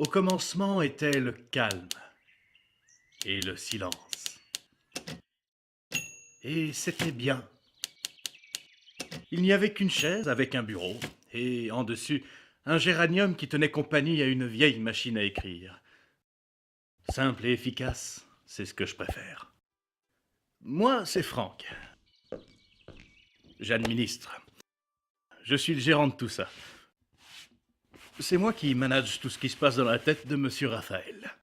Au commencement était le calme et le silence. Et c'était bien. Il n'y avait qu'une chaise avec un bureau, et en dessus, un géranium qui tenait compagnie à une vieille machine à écrire. Simple et efficace, c'est ce que je préfère. Moi, c'est Franck. J'administre. Je suis le gérant de tout ça. C'est moi qui manage tout ce qui se passe dans la tête de Monsieur Raphaël.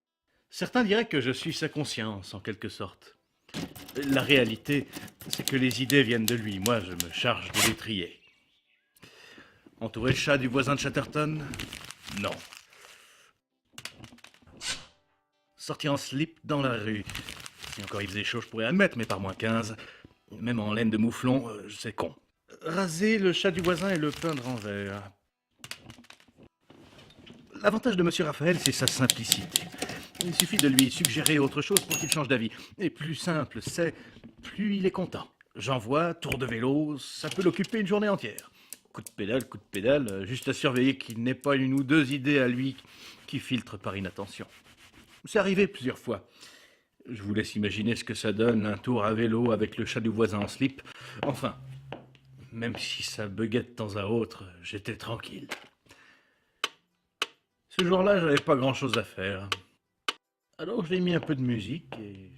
Certains diraient que je suis sa conscience, en quelque sorte. La réalité, c'est que les idées viennent de lui. Moi, je me charge de les trier. Entourer le chat du voisin de Chatterton? Non. Sortir en slip dans la rue? Si encore il faisait chaud, je pourrais admettre, mais par moins 15. Même en laine de mouflon, c'est con. Raser le chat du voisin et le peindre en vert. L'avantage de Monsieur Raphaël, c'est sa simplicité. Il suffit de lui suggérer autre chose pour qu'il change d'avis. Et plus simple c'est, plus il est content. J'envoie, tour de vélo, ça peut l'occuper une journée entière. Coup de pédale, juste à surveiller qu'il n'ait pas une ou deux idées à lui qui filtrent par inattention. C'est arrivé plusieurs fois. Je vous laisse imaginer ce que ça donne, un tour à vélo avec le chat du voisin en slip. Enfin, même si ça buguait de temps à autre, j'étais tranquille. Ce jour-là, j'avais pas grand-chose à faire. Alors j'ai mis un peu de musique et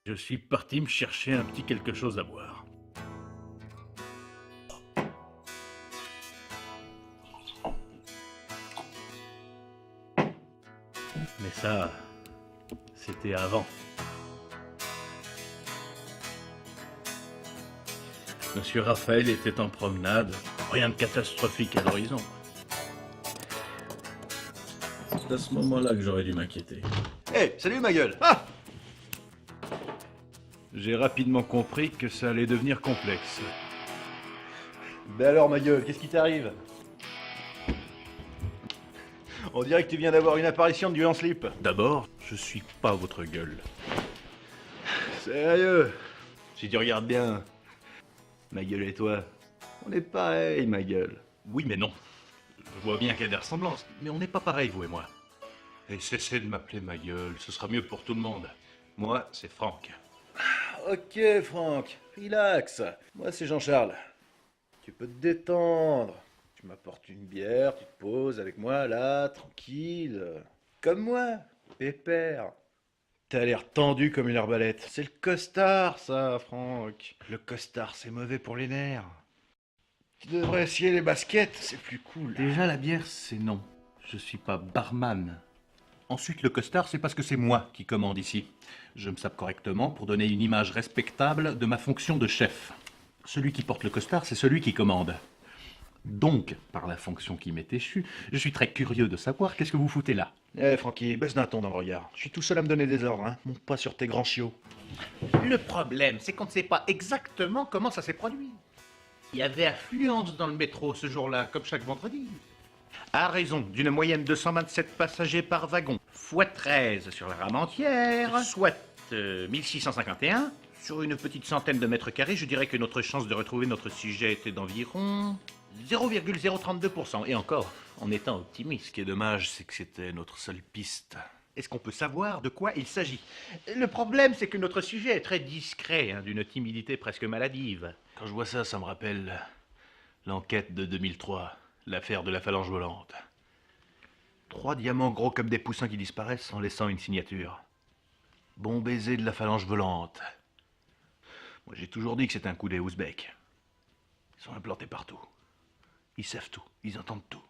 je suis parti me chercher un petit quelque chose à boire. Mais ça, c'était avant. Monsieur Raphaël était en promenade, rien de catastrophique à l'horizon. C'est à ce moment-là que j'aurais dû m'inquiéter. Hey, salut ma gueule. Ah! J'ai rapidement compris que ça allait devenir complexe. Ben alors ma gueule, qu'est-ce qui t'arrive? On dirait que tu viens d'avoir une apparition de Dieu en slip. D'abord, je suis pas votre gueule. Sérieux? Si tu regardes bien, ma gueule et toi, on est pareil ma gueule. Oui, mais non. Je vois bien qu'il y a des ressemblances, mais on n'est pas pareil, vous et moi. Et cessez de m'appeler ma gueule, ce sera mieux pour tout le monde. Moi, c'est Franck. Ok Franck, relax. Moi c'est Jean-Charles. Tu peux te détendre. Tu m'apportes une bière, tu te poses avec moi là, tranquille. Comme moi, pépère. T'as l'air tendu comme une arbalète. C'est le costard ça, Franck. Le costard c'est mauvais pour les nerfs. Tu devrais essayer les baskets, c'est plus cool. Déjà, la bière, c'est non. Je suis pas barman. Ensuite, le costard, c'est parce que c'est moi qui commande ici. Je me sape correctement pour donner une image respectable de ma fonction de chef. Celui qui porte le costard, c'est celui qui commande. Donc, par la fonction qui m'est échue, je suis très curieux de savoir qu'est-ce que vous foutez là. Eh Francky, baisse d'un ton dans le regard. Je suis tout seul à me donner des ordres, hein. Monte pas sur tes grands chiots. Le problème, c'est qu'on ne sait pas exactement comment ça s'est produit. Il y avait affluence dans le métro ce jour-là, comme chaque vendredi. À raison d'une moyenne de 127 passagers par wagon, fois 13 sur la rame entière, soit 1651. Sur une petite centaine de mètres carrés, je dirais que notre chance de retrouver notre sujet était d'environ 0,032%. Et encore, en étant optimiste. Ce qui est dommage, c'est que c'était notre seule piste. Est-ce qu'on peut savoir de quoi il s'agit? Le problème, c'est que notre sujet est très discret, hein, d'une timidité presque maladive. Quand je vois ça, ça me rappelle l'enquête de 2003, l'affaire de la phalange volante. 3 diamants gros comme des poussins qui disparaissent en laissant une signature. Bon baiser de la phalange volante. Moi, j'ai toujours dit que c'était un coup des Ouzbeks. Ils sont implantés partout. Ils savent tout, ils entendent tout.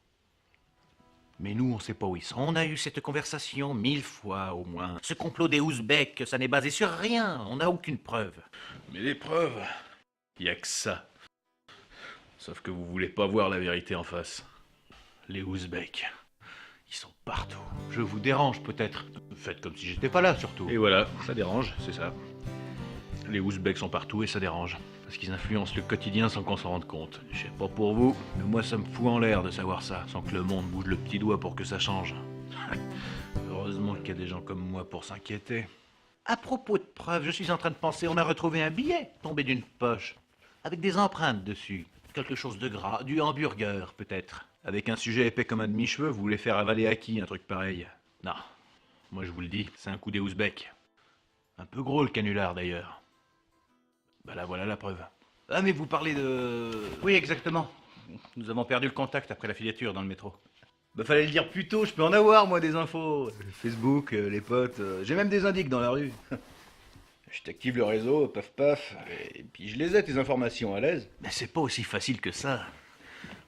Mais nous, on sait pas où ils sont. On a eu cette conversation 1000 fois au moins. Ce complot des Ouzbeks, ça n'est basé sur rien. On n'a aucune preuve. Mais les preuves, y a que ça. Sauf que vous voulez pas voir la vérité en face. Les Ouzbeks, ils sont partout. Je vous dérange peut-être. Faites comme si j'étais pas là, surtout. Et voilà, ça dérange, c'est ça. Les Ouzbeks sont partout et ça dérange. Parce qu'ils influencent le quotidien sans qu'on s'en rende compte. Je sais pas pour vous, mais moi ça me fout en l'air de savoir ça, sans que le monde bouge le petit doigt pour que ça change. Heureusement qu'il y a des gens comme moi pour s'inquiéter. À propos de preuves, je suis en train de penser, on a retrouvé un billet tombé d'une poche, avec des empreintes dessus. Quelque chose de gras, du hamburger peut-être. Avec un sujet épais comme un demi-cheveu, vous voulez faire avaler à qui un truc pareil? Non. Moi je vous le dis, c'est un coup des ouzbeks. Un peu gros le canular d'ailleurs. Bah là voilà la preuve. Ah mais vous parlez de... Oui exactement. Nous avons perdu le contact après la filature dans le métro. Bah fallait le dire plus tôt, je peux en avoir moi des infos. Facebook, les potes, j'ai même des indices dans la rue. Je t'active le réseau, paf paf, et puis je les ai tes informations à l'aise. Mais c'est pas aussi facile que ça.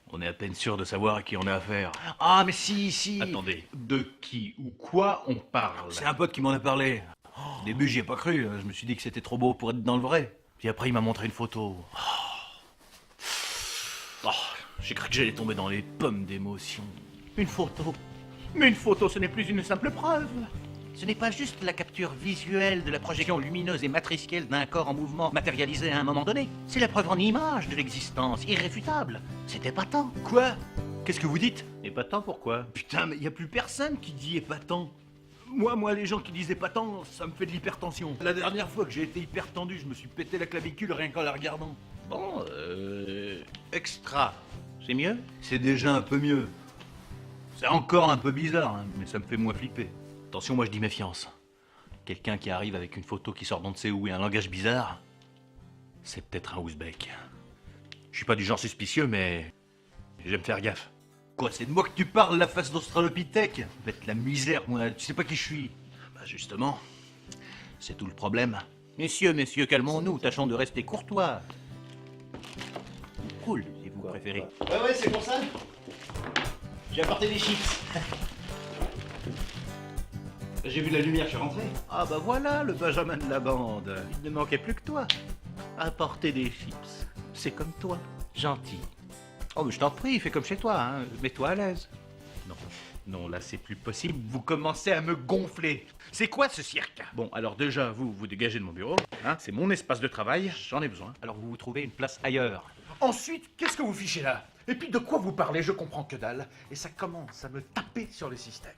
On est à peine sûr de savoir à qui on a affaire. Ah mais si. Attendez, de qui ou quoi on parle? C'est un pote qui m'en a parlé. Au début j'y ai pas cru, je me suis dit que c'était trop beau pour être dans le vrai. Puis après il m'a montré une photo. Oh, j'ai cru que j'allais tomber dans les pommes d'émotion. Une photo. Mais une photo, ce n'est plus une simple preuve. Ce n'est pas juste la capture visuelle de la projection lumineuse et matricielle d'un corps en mouvement matérialisé à un moment donné. C'est la preuve en image de l'existence, irréfutable. C'est épatant. Quoi? Qu'est-ce que vous dites? Épatant pourquoi? Putain, mais y a plus personne qui dit épatant. Moi, les gens qui disent épatant, ça me fait de l'hypertension. La dernière fois que j'ai été hyper tendu, je me suis pété la clavicule rien qu'en la regardant. Bon, extra. C'est mieux? C'est déjà un peu mieux. C'est encore un peu bizarre, hein, mais ça me fait moins flipper. Attention, moi je dis méfiance. Quelqu'un qui arrive avec une photo qui sort d'on ne sait où et un langage bizarre, c'est peut-être un ouzbek. Je suis pas du genre suspicieux, mais j'aime faire gaffe. Quoi, c'est de moi que tu parles, la face d'Australopithèque? Bête la misère, moi, tu sais pas qui je suis. Bah justement, c'est tout le problème. Messieurs, calmons-nous, tâchons de rester courtois. Cool, si vous préférez. Ouais, c'est pour ça. J'ai apporté des chips. J'ai vu la lumière, je suis rentré. Ah bah voilà le Benjamin de la bande. Il ne manquait plus que toi. Apporter des chips. C'est comme toi. Gentil. Oh mais je t'en prie, fais comme chez toi, hein. Mets-toi à l'aise. Non, là c'est plus possible. Vous commencez à me gonfler. C'est quoi ce cirque? Bon, alors déjà, vous dégagez de mon bureau. Hein, c'est mon espace de travail, j'en ai besoin. Alors vous vous trouvez une place ailleurs. Ensuite, qu'est-ce que vous fichez là? Et puis de quoi vous parlez? Je comprends que dalle. Et ça commence à me taper sur le système.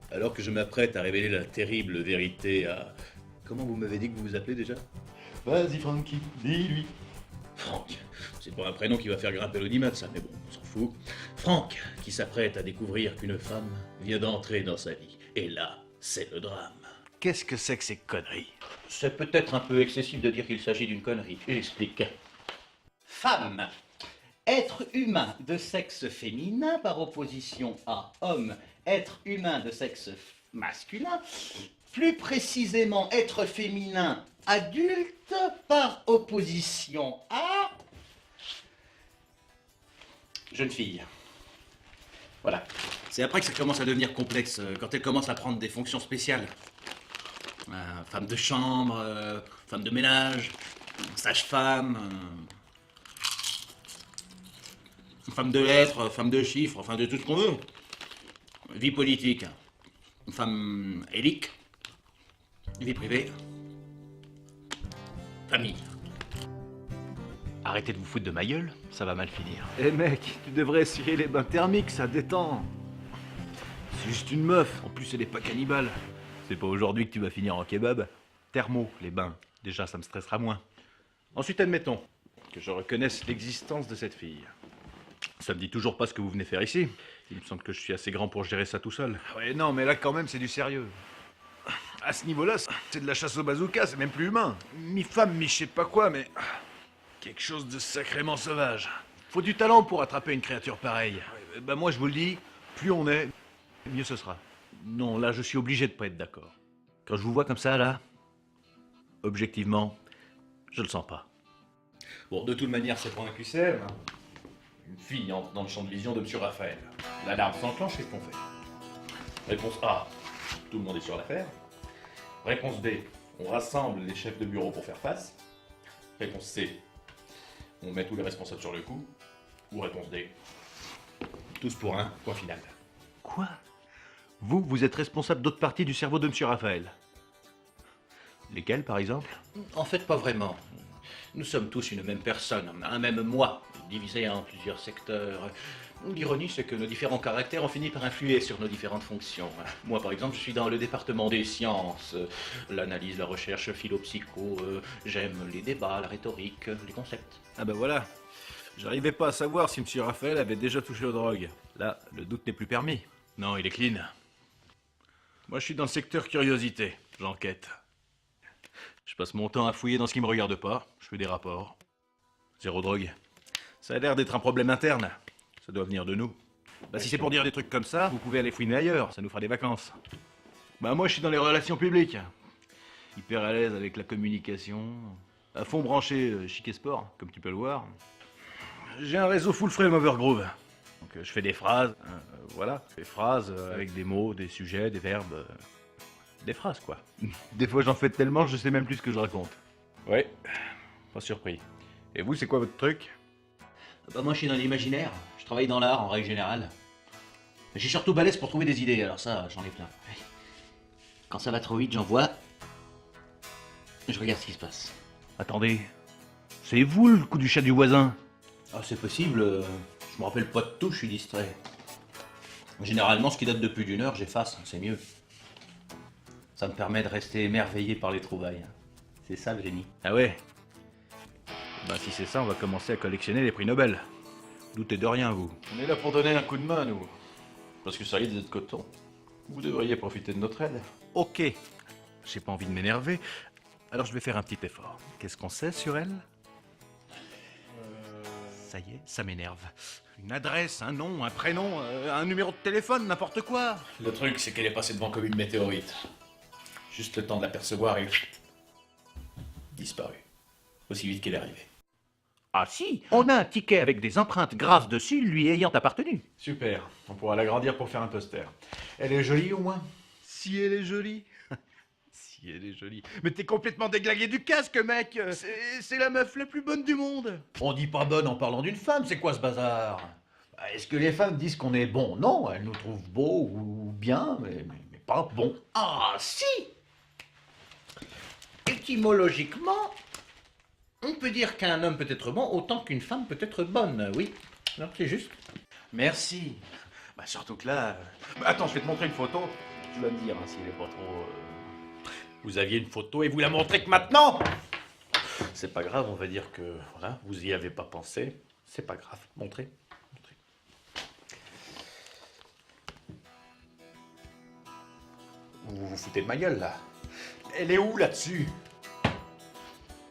Alors que je m'apprête à révéler la terrible vérité à... Comment vous m'avez dit que vous vous appelez déjà? Vas-y, Frankie, dis-lui. Franck. C'est pas un prénom qui va faire grimper l'audimat, ça, mais bon, on s'en fout. Franck, qui s'apprête à découvrir qu'une femme vient d'entrer dans sa vie. Et là, c'est le drame. Qu'est-ce que c'est que ces conneries? C'est peut-être un peu excessif de dire qu'il s'agit d'une connerie. J'explique. Femme, être humain de sexe féminin par opposition à homme, être humain de sexe masculin, plus précisément être féminin adulte par opposition à jeune fille. Voilà. C'est après que ça commence à devenir complexe, quand elle commence à prendre des fonctions spéciales. Femme de chambre, femme de ménage, sage-femme, femme de lettres, femme de chiffres, enfin de tout ce qu'on veut. Vie politique, femme élique, vie privée, famille. Arrêtez de vous foutre de ma gueule, ça va mal finir. Eh mec, tu devrais essayer les bains thermiques, ça détend. C'est juste une meuf, en plus elle est pas cannibale. C'est pas aujourd'hui que tu vas finir en kebab. Thermo, les bains, déjà ça me stressera moins. Ensuite admettons que je reconnaisse l'existence de cette fille. Ça me dit toujours pas ce que vous venez faire ici. Il me semble que je suis assez grand pour gérer ça tout seul. Ouais, non, mais là quand même c'est du sérieux. À ce niveau-là, c'est de la chasse au bazooka, c'est même plus humain. Mi-femme, mi-je sais pas quoi, mais... quelque chose de sacrément sauvage. Faut du talent pour attraper une créature pareille. Bah moi je vous le dis, plus on est, mieux ce sera. Non, là je suis obligé de pas être d'accord. Quand je vous vois comme ça, là, objectivement, je le sens pas. Bon, de toute manière, c'est pas un QCM. Une fille entre dans le champ de vision de M. Raphaël. L'alarme s'enclenche, qu'est-ce qu'on fait? Réponse A, tout le monde est sur l'affaire. Réponse B, on rassemble les chefs de bureau pour faire face. Réponse C, on met tous les responsables sur le coup. Ou réponse D, tous pour un, point final. Quoi? Vous êtes responsable d'autres parties du cerveau de M. Raphaël. Lesquelles, par exemple? En fait, pas vraiment. Nous sommes tous une même personne, un même moi, divisé en plusieurs secteurs. L'ironie, c'est que nos différents caractères ont fini par influer sur nos différentes fonctions. Moi, par exemple, je suis dans le département des sciences, l'analyse, la recherche, philo-psycho, j'aime les débats, la rhétorique, les concepts. Ah bah voilà. J'arrivais pas à savoir si M. Raphaël avait déjà touché aux drogues. Là, le doute n'est plus permis. Non, il est clean. Moi, je suis dans le secteur curiosité. J'enquête. Je passe mon temps à fouiller dans ce qui me regarde pas. Je fais des rapports. Zéro drogue. Ça a l'air d'être un problème interne. Ça doit venir de nous. Bah, si c'est pour dire des trucs comme ça, vous pouvez aller fouiner ailleurs. Ça nous fera des vacances. Bah, moi, je suis dans les relations publiques. Hyper à l'aise avec la communication. À fond branché chic et sport, comme tu peux le voir. J'ai un réseau full frame overgroove. Donc je fais des phrases, voilà, des phrases avec des mots, des sujets, des verbes, des phrases quoi. Des fois j'en fais tellement je sais même plus ce que je raconte. Ouais, pas surpris. Et vous c'est quoi votre truc? Bah moi je suis dans l'imaginaire, je travaille dans l'art en règle générale. Mais je suis surtout balèze pour trouver des idées, alors ça j'en ai plein. Quand ça va trop vite j'en vois. Je regarde ce qui se passe. Attendez, c'est vous le coup du chat du voisin? Ah c'est possible, je me rappelle pas de tout, je suis distrait. Généralement ce qui date de plus d'une heure j'efface, c'est mieux. Ça me permet de rester émerveillé par les trouvailles. C'est ça le génie. Ah ouais? Bah si c'est ça on va commencer à collectionner les prix Nobel. Doutez de rien vous. On est là pour donner un coup de main, nous. Parce que ça risque d'être coton. Vous devriez profiter de notre aide. Ok, j'ai pas envie de m'énerver, alors je vais faire un petit effort. Qu'est-ce qu'on sait sur elle? Ça y est, ça m'énerve. Une adresse, un nom, un prénom, un numéro de téléphone, n'importe quoi. Le truc, c'est qu'elle est passée devant comme une météorite. Juste le temps de l'apercevoir et... disparue. Aussi vite qu'elle est arrivée. Ah si, on a un ticket avec des empreintes graves dessus lui ayant appartenu. Super, on pourra l'agrandir pour faire un poster. Elle est jolie au moins? Si elle est jolie. Si elle est jolie. Mais t'es complètement déglingué du casque, mec. C'est la meuf la plus bonne du monde. On dit pas bonne en parlant d'une femme, c'est quoi ce bazar? Est-ce que les femmes disent qu'on est bon? Non, elles nous trouvent beaux ou bien, mais pas bon. Ah si! Étymologiquement, on peut dire qu'un homme peut être bon autant qu'une femme peut être bonne, oui. Non, c'est juste. Merci. Bah surtout que là... Attends, je vais te montrer une photo. Tu vas me dire hein, s'il est pas trop... Vous aviez une photo et vous la montrez que maintenant? C'est pas grave, on va dire que voilà, vous y avez pas pensé. C'est pas grave, montrez. Vous vous foutez de ma gueule là. Elle est où là-dessus?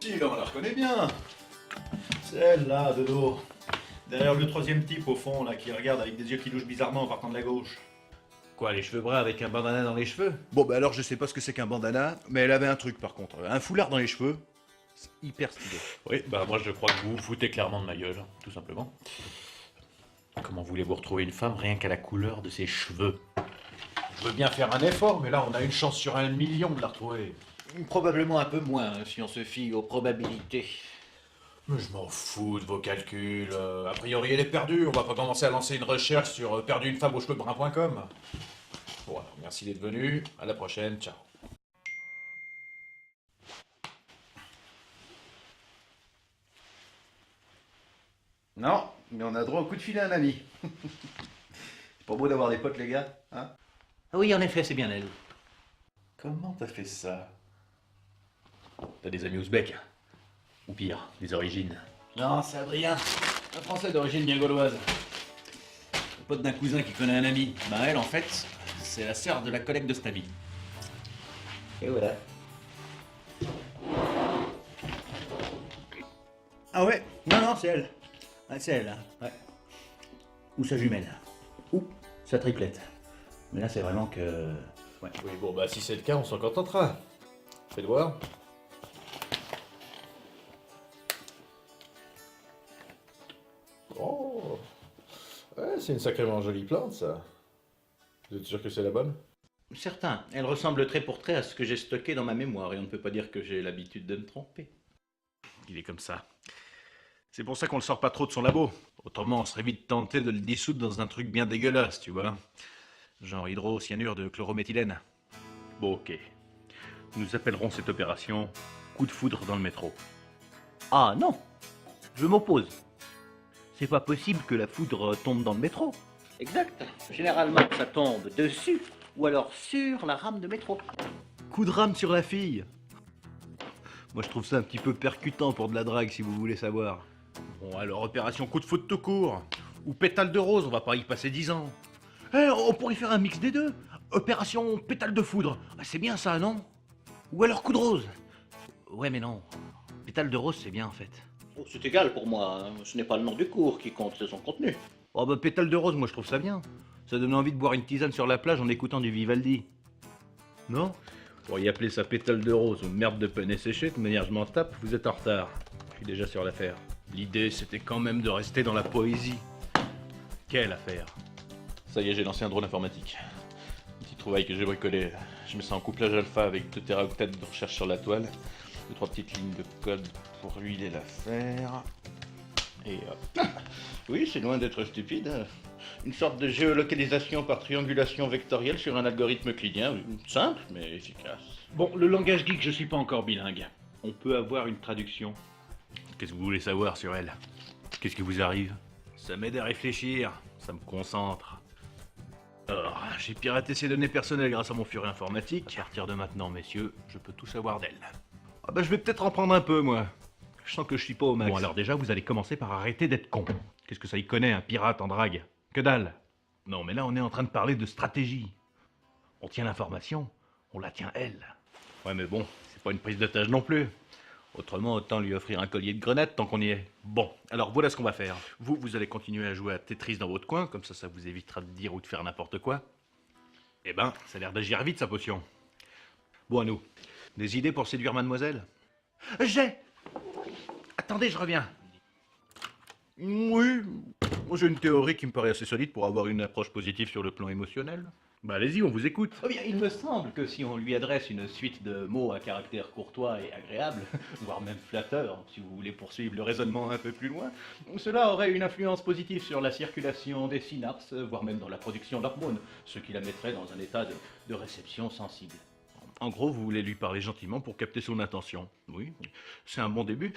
Si, là on la reconnaît bien. Celle là, de dos. Derrière le troisième type au fond là qui regarde avec des yeux qui louchent bizarrement en partant de la gauche. Quoi, les cheveux bruns avec un bandana dans les cheveux? Bon, bah alors je sais pas ce que c'est qu'un bandana, mais elle avait un truc par contre. Un foulard dans les cheveux. C'est hyper stylé. Oui, bah moi je crois que vous vous foutez clairement de ma gueule, tout simplement. Comment voulez-vous retrouver une femme rien qu'à la couleur de ses cheveux? Je veux bien faire un effort, mais là on a une chance sur 1 million de la retrouver. Probablement un peu moins, si on se fie aux probabilités. Mais je m'en fous de vos calculs. A priori elle est perdue, on va pas commencer à lancer une recherche sur perdu une femme aux cheveux bruns.com. Bon alors, merci d'être venu, à la prochaine, ciao. Non, mais on a droit au coup de filet à un ami. C'est pas beau d'avoir des potes, les gars, hein? Ah oui, en effet, c'est bien elle. Comment t'as fait ça? T'as des amis ouzbeks? Ou pire, des origines? Non, c'est Adrien, un Français d'origine bien gauloise. Le pote d'un cousin qui connaît un ami. Bah elle, en fait, c'est la sœur de la collègue de cet ami. Et voilà. Ah ouais? Non, non, c'est elle. Ouais, c'est elle, hein. Ouais. Ou sa jumelle. Ou sa triplette. Mais là, c'est vraiment que... Ouais. Oui, bon bah si c'est le cas, on s'en contentera. Faites voir. Oh, ouais, c'est une sacrément jolie plante, ça. Vous êtes sûr que c'est la bonne? Certain. Elle ressemble trait pour trait à ce que j'ai stocké dans ma mémoire et on ne peut pas dire que j'ai l'habitude de me tromper. Il est comme ça. C'est pour ça qu'on le sort pas trop de son labo. Autrement, on serait vite tenté de le dissoudre dans un truc bien dégueulasse, tu vois. Genre hydrocyanure de chlorométhylène. Bon, ok. Nous appellerons cette opération coup de foudre dans le métro. Ah non, je m'oppose. C'est pas possible que la foudre tombe dans le métro. Exact. Généralement, ça tombe dessus ou alors sur la rame de métro. Coup de rame sur la fille. Moi, je trouve ça un petit peu percutant pour de la drague, si vous voulez savoir. Bon, alors, opération coup de foudre tout court. Ou pétale de rose, on va pas y passer 10 ans. Eh, on pourrait faire un mix des deux. Opération pétale de foudre. Ah, c'est bien ça, non? Ou alors coup de rose. Ouais, mais non. Pétale de rose, c'est bien en fait. Oh, c'est égal pour moi, hein. Ce n'est pas le nom du cours qui compte, c'est son contenu. Oh bah pétale de rose, moi je trouve ça bien. Ça donne envie de boire une tisane sur la plage en écoutant du Vivaldi. Non? Vous pourriez appeler ça pétale de rose ou merde de penne séchée, de manière je m'en tape, vous êtes en retard. Je suis déjà sur l'affaire. L'idée c'était quand même de rester dans la poésie. Quelle affaire? Ça y est, j'ai lancé un drone informatique. Petit trouvaille que j'ai bricolé. Je mets ça en couplage alpha avec 2 téraoctets de recherche sur la toile. 2-3 petites lignes de code pour huiler l'affaire. Et hop. Oui, c'est loin d'être stupide. Une sorte de géolocalisation par triangulation vectorielle sur un algorithme euclidien. Simple, mais efficace. Bon, le langage geek, je suis pas encore bilingue. On peut avoir une traduction. Qu'est-ce que vous voulez savoir sur elle? Qu'est-ce qui vous arrive? Ça m'aide à réfléchir, ça me concentre. Alors, j'ai piraté ses données personnelles grâce à mon furet informatique. À partir de maintenant, messieurs, je peux tout savoir d'elle. Ah bah je vais peut-être en prendre un peu, moi. Je sens que je suis pas au max. Bon alors déjà, vous allez commencer par arrêter d'être con. Qu'est-ce que ça y connaît, un pirate en drague? Que dalle. Non mais là, on est en train de parler de stratégie. On tient l'information, on la tient elle. Ouais mais bon, c'est pas une prise d'otage non plus. Autrement, autant lui offrir un collier de grenades tant qu'on y est. Bon, alors voilà ce qu'on va faire. Vous allez continuer à jouer à Tetris dans votre coin, comme ça vous évitera de dire ou de faire n'importe quoi. Eh ben, ça a l'air d'agir vite, sa potion. Bon, à nous. Des idées pour séduire mademoiselle? J'ai! Attendez, je reviens. Oui, j'ai une théorie qui me paraît assez solide pour avoir une approche positive sur le plan émotionnel. Bah allez-y, on vous écoute. Oh bien, il me semble que si on lui adresse une suite de mots à caractère courtois et agréable, voire même flatteur, si vous voulez poursuivre le raisonnement un peu plus loin, cela aurait une influence positive sur la circulation des synapses, voire même dans la production d'hormones, ce qui la mettrait dans un état de réception sensible. En gros, vous voulez lui parler gentiment pour capter son intention. Oui, c'est un bon début.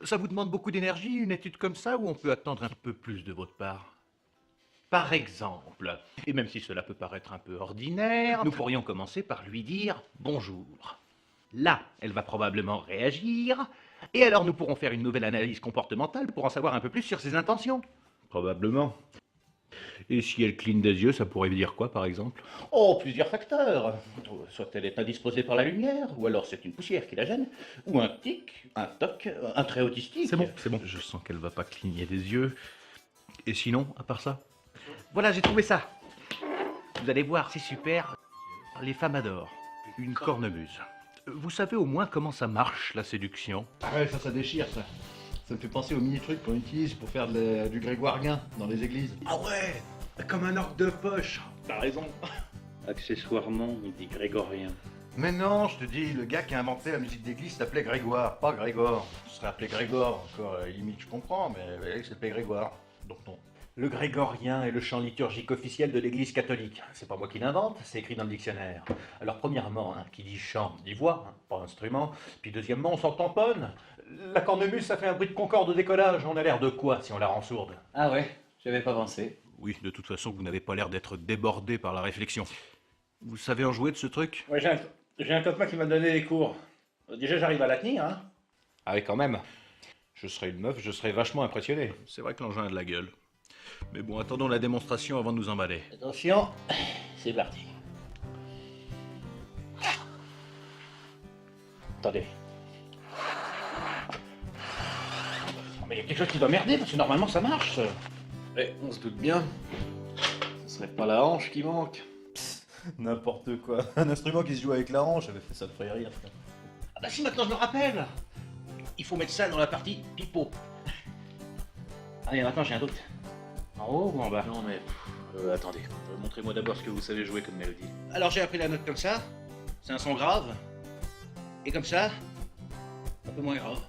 Ça vous demande beaucoup d'énergie, une étude comme ça, ou on peut attendre un peu plus de votre part? Par exemple, et même si cela peut paraître un peu ordinaire, nous pourrions commencer par lui dire bonjour. Là, elle va probablement réagir, et alors nous pourrons faire une nouvelle analyse comportementale pour en savoir un peu plus sur ses intentions. Probablement. Et si elle cligne des yeux, ça pourrait dire quoi, par exemple? Oh, plusieurs facteurs. Soit elle est indisposée par la lumière, ou alors c'est une poussière qui la gêne, ou un tic, un toc, un trait autistique. C'est bon. Je sens qu'elle va pas cligner des yeux. Et sinon, à part ça? Voilà, j'ai trouvé ça. Vous allez voir, c'est super. Les femmes adorent. Une cornemuse. Vous savez au moins comment ça marche, la séduction? Ah ouais, ça déchire, ça. Ça me fait penser aux mini-trucs qu'on utilise pour faire du grégoirien dans les églises. Ah ouais, comme un orgue de poche. T'as raison. Accessoirement, on dit grégorien. Mais non, je te dis, le gars qui a inventé la musique d'église s'appelait Grégoire, pas Grégor. Il serait appelé Grégor, encore limite, je comprends, mais il s'appelait Grégoire. Donc non. Le grégorien est le chant liturgique officiel de l'Église catholique. C'est pas moi qui l'invente, c'est écrit dans le dictionnaire. Alors premièrement, qui dit chant dit voix, pas instrument. Puis deuxièmement, on s'en tamponne. La cornemuse, ça fait un bruit de concorde au décollage. On a l'air de quoi si on la rend sourde? Ah ouais, j'avais pas pensé. Oui, de toute façon, vous n'avez pas l'air d'être débordé par la réflexion. Vous savez en jouer de ce truc? Ouais, j'ai un copain qui m'a donné des cours. Déjà, j'arrive à la tenir, hein. Ah oui, quand même. Je serais une meuf, je serais vachement impressionné. C'est vrai que l'engin a de la gueule. Mais bon, attendons la démonstration avant de nous emballer. Attention, c'est parti. Attendez. Mais il y a quelque chose qui doit merder, parce que normalement ça marche. Eh, on se doute bien. Ce serait pas la hanche qui manque. N'importe quoi. Un instrument qui se joue avec la hanche, j'avais fait ça de ferait rire. Ça. Ah bah si, maintenant je me rappelle. Il faut mettre ça dans la partie pipeau. Allez, maintenant j'ai un doute. En haut ou en bas? Non mais... attendez, montrez-moi d'abord ce que vous savez jouer comme mélodie. Alors j'ai appris la note comme ça. C'est un son grave. Et comme ça, un peu moins grave.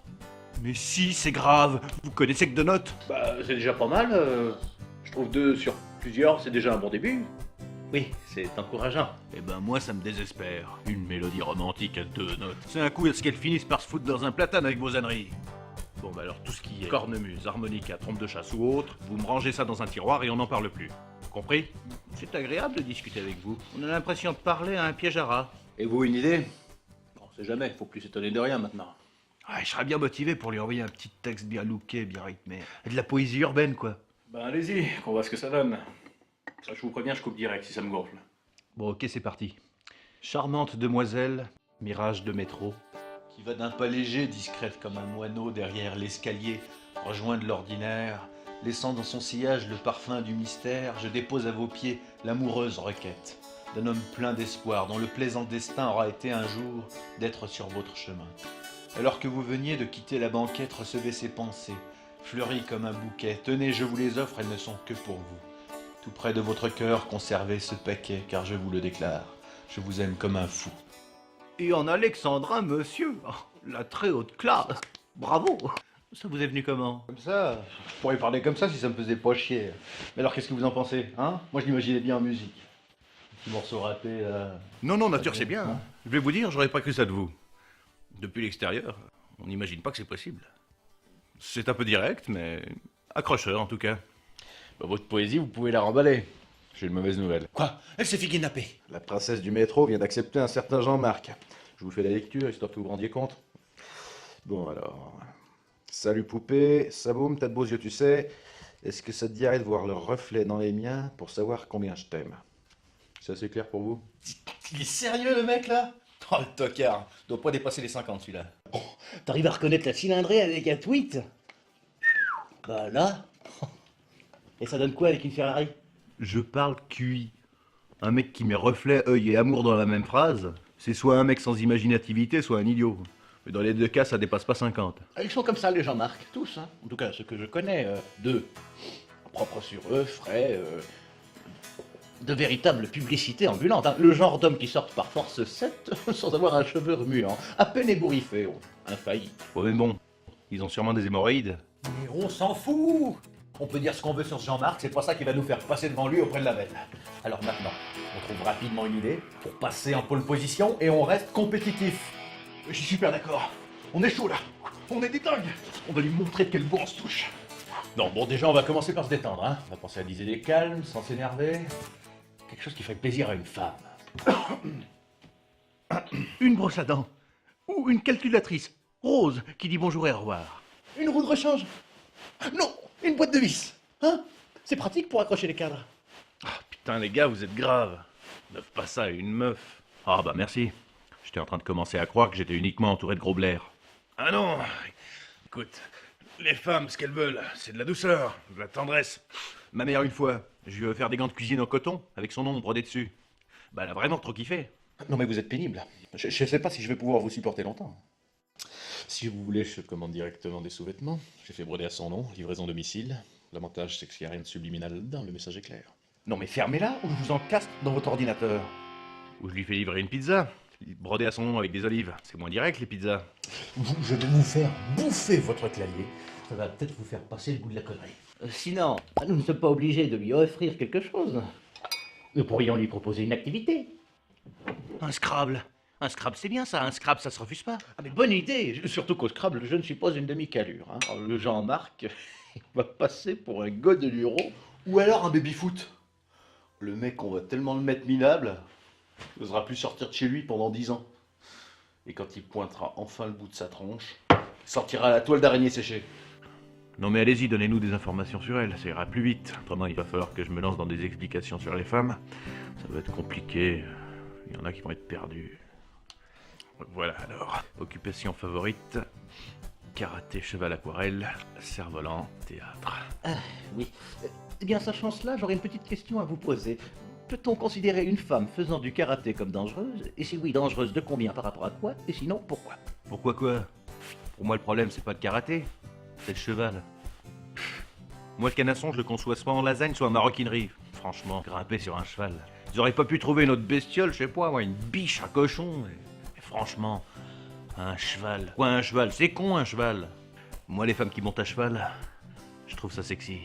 Mais si, c'est grave. Vous connaissez que deux notes. Bah, c'est déjà pas mal. Je trouve 2 sur plusieurs, c'est déjà un bon début. Oui, c'est encourageant. Eh ben moi, ça me désespère. Une mélodie romantique à 2 notes. C'est un coup à ce qu'elle finisse par se foutre dans un platane avec vos âneries. Bon bah alors tout ce qui est cornemuse, harmonica, trompe de chasse ou autre, vous me rangez ça dans un tiroir et on n'en parle plus. Compris? C'est agréable de discuter avec vous. On a l'impression de parler à un piège à rats. Et vous, une idée? On sait jamais, faut plus s'étonner de rien maintenant. Ah, je serais bien motivé pour lui envoyer un petit texte bien looké, bien rythmé. De la poésie urbaine, quoi. Ben allez-y, qu'on voit ce que ça donne. Ça, je vous préviens, je coupe direct si ça me gonfle. Bon, ok, c'est parti. Charmante demoiselle, mirage de métro. Qui va d'un pas léger, discrète comme un moineau derrière l'escalier, rejoindre l'ordinaire, laissant dans son sillage le parfum du mystère, je dépose à vos pieds l'amoureuse requête d'un homme plein d'espoir, dont le plaisant destin aura été un jour d'être sur votre chemin. Alors que vous veniez de quitter la banquette, recevez ces pensées, fleuries comme un bouquet. Tenez, je vous les offre, elles ne sont que pour vous. Tout près de votre cœur, conservez ce paquet, car je vous le déclare, je vous aime comme un fou. Et en alexandrin, monsieur. Oh, la très haute classe. Bravo. Ça vous est venu comment? Comme ça, je pourrais parler comme ça si ça me faisait pas chier. Mais alors qu'est-ce que vous en pensez, hein? Moi je l'imaginais bien en musique. Un petit morceau rappé, là. Non, nature, c'est bien. Je vais vous dire, j'aurais pas cru ça de vous. Depuis l'extérieur, on n'imagine pas que c'est possible. C'est un peu direct, mais accrocheur en tout cas. Bah, votre poésie, vous pouvez la remballer. J'ai une mauvaise nouvelle. Quoi? Elle s'est fait kidnapper. La princesse du métro vient d'accepter un certain Jean-Marc. Je vous fais la lecture, histoire que vous vous rendiez compte. Bon alors... Salut poupée, Saboum, t'as de beaux yeux, tu sais. Est-ce que ça te dirait de voir le reflet dans les miens pour savoir combien je t'aime? C'est assez clair pour vous? Il est sérieux le mec là? Oh le tocard, doit pas dépasser les 50 celui-là. Oh, t'arrives à reconnaître la cylindrée avec un tweet? Bah là. Et ça donne quoi avec une Ferrari? Je parle QI. Un mec qui met reflet, œil et amour dans la même phrase, c'est soit un mec sans imaginativité, soit un idiot. Mais dans les deux cas, ça dépasse pas 50. Ils sont comme ça, les Jean-Marc, tous. Hein. En tout cas, ceux que je connais, deux. Propres sur eux, frais, de véritables publicités ambulantes. Hein. Le genre d'homme qui sortent par force 7 sans avoir un cheveu remuant. À peine ébouriffé, infaillible. Ouais, mais bon, ils ont sûrement des hémorroïdes. Mais on s'en fout. On peut dire ce qu'on veut sur ce Jean-Marc, c'est pas ça qui va nous faire passer devant lui auprès de la bête. Alors maintenant, on trouve rapidement une idée pour passer en pole position et on reste compétitif. Je suis super d'accord. On est chaud là. On est des dingues. On va lui montrer de quel bout on se touche. Non, bon, déjà, on va commencer par se détendre, hein. On va penser à des idées calmes, sans s'énerver. Quelque chose qui ferait plaisir à une femme. Une brosse à dents. Ou une calculatrice. Rose, qui dit bonjour et au revoir. Une roue de rechange. Non, une boîte de vis. Hein? C'est pratique pour accrocher les cadres. Ah, putain, les gars, vous êtes graves. Neuf pas ça à une meuf. Ah bah merci. J'étais en train de commencer à croire que j'étais uniquement entouré de gros blairs. Ah non. Écoute, les femmes, ce qu'elles veulent, c'est de la douceur, de la tendresse. Ma mère, une fois, je lui ai offert des gants de cuisine en coton, avec son nom brodé dessus. Bah, elle a vraiment trop kiffé. Non, mais vous êtes pénible. Je sais pas si je vais pouvoir vous supporter longtemps. Si vous voulez, je commande directement des sous-vêtements. J'ai fait broder à son nom, livraison domicile. L'avantage, c'est qu'il n'y a rien de subliminal là-dedans, le message est clair. Non mais fermez-la ou je vous encastre dans votre ordinateur. Ou je lui fais livrer une pizza, brodée à son nom avec des olives. C'est moins direct, les pizzas. Je vais vous faire bouffer votre clavier. Ça va peut-être vous faire passer le goût de la connerie. Sinon, nous ne sommes pas obligés de lui offrir quelque chose. Nous pourrions lui proposer une activité. Un Scrabble. Un Scrabble, c'est bien ça. Un Scrabble, ça se refuse pas. Ah mais bonne idée. Surtout qu'au Scrabble, je ne suis pas une demi-calure. Hein. Alors, le Jean-Marc il va passer pour un gars de l'Euro. Ou alors un baby-foot. Le mec, on va tellement le mettre minable, il n'osera plus sortir de chez lui pendant 10 ans. Et quand il pointera enfin le bout de sa tronche, il sortira la toile d'araignée séchée. Non mais allez-y, donnez-nous des informations sur elle, ça ira plus vite. Autrement, il va falloir que je me lance dans des explications sur les femmes. Ça va être compliqué. Il y en a qui vont être perdus. Voilà alors. Occupation favorite. Karaté, cheval, aquarelle, cerf-volant, théâtre. Oui. Eh bien, sachant cela, j'aurais une petite question à vous poser. Peut-on considérer une femme faisant du karaté comme dangereuse? Et si oui, dangereuse de combien par rapport à quoi? Et sinon, pourquoi? Pourquoi quoi? Pour moi, le problème, c'est pas le karaté, c'est le cheval. Moi, le canasson, je le conçois soit en lasagne, soit en maroquinerie. Franchement, grimper sur un cheval. Ils auraient pas pu trouver une autre bestiole, je sais pas, moi, une biche, un cochon. Et franchement, un cheval. Quoi, un cheval? C'est con, un cheval. Moi, les femmes qui montent à cheval, je trouve ça sexy.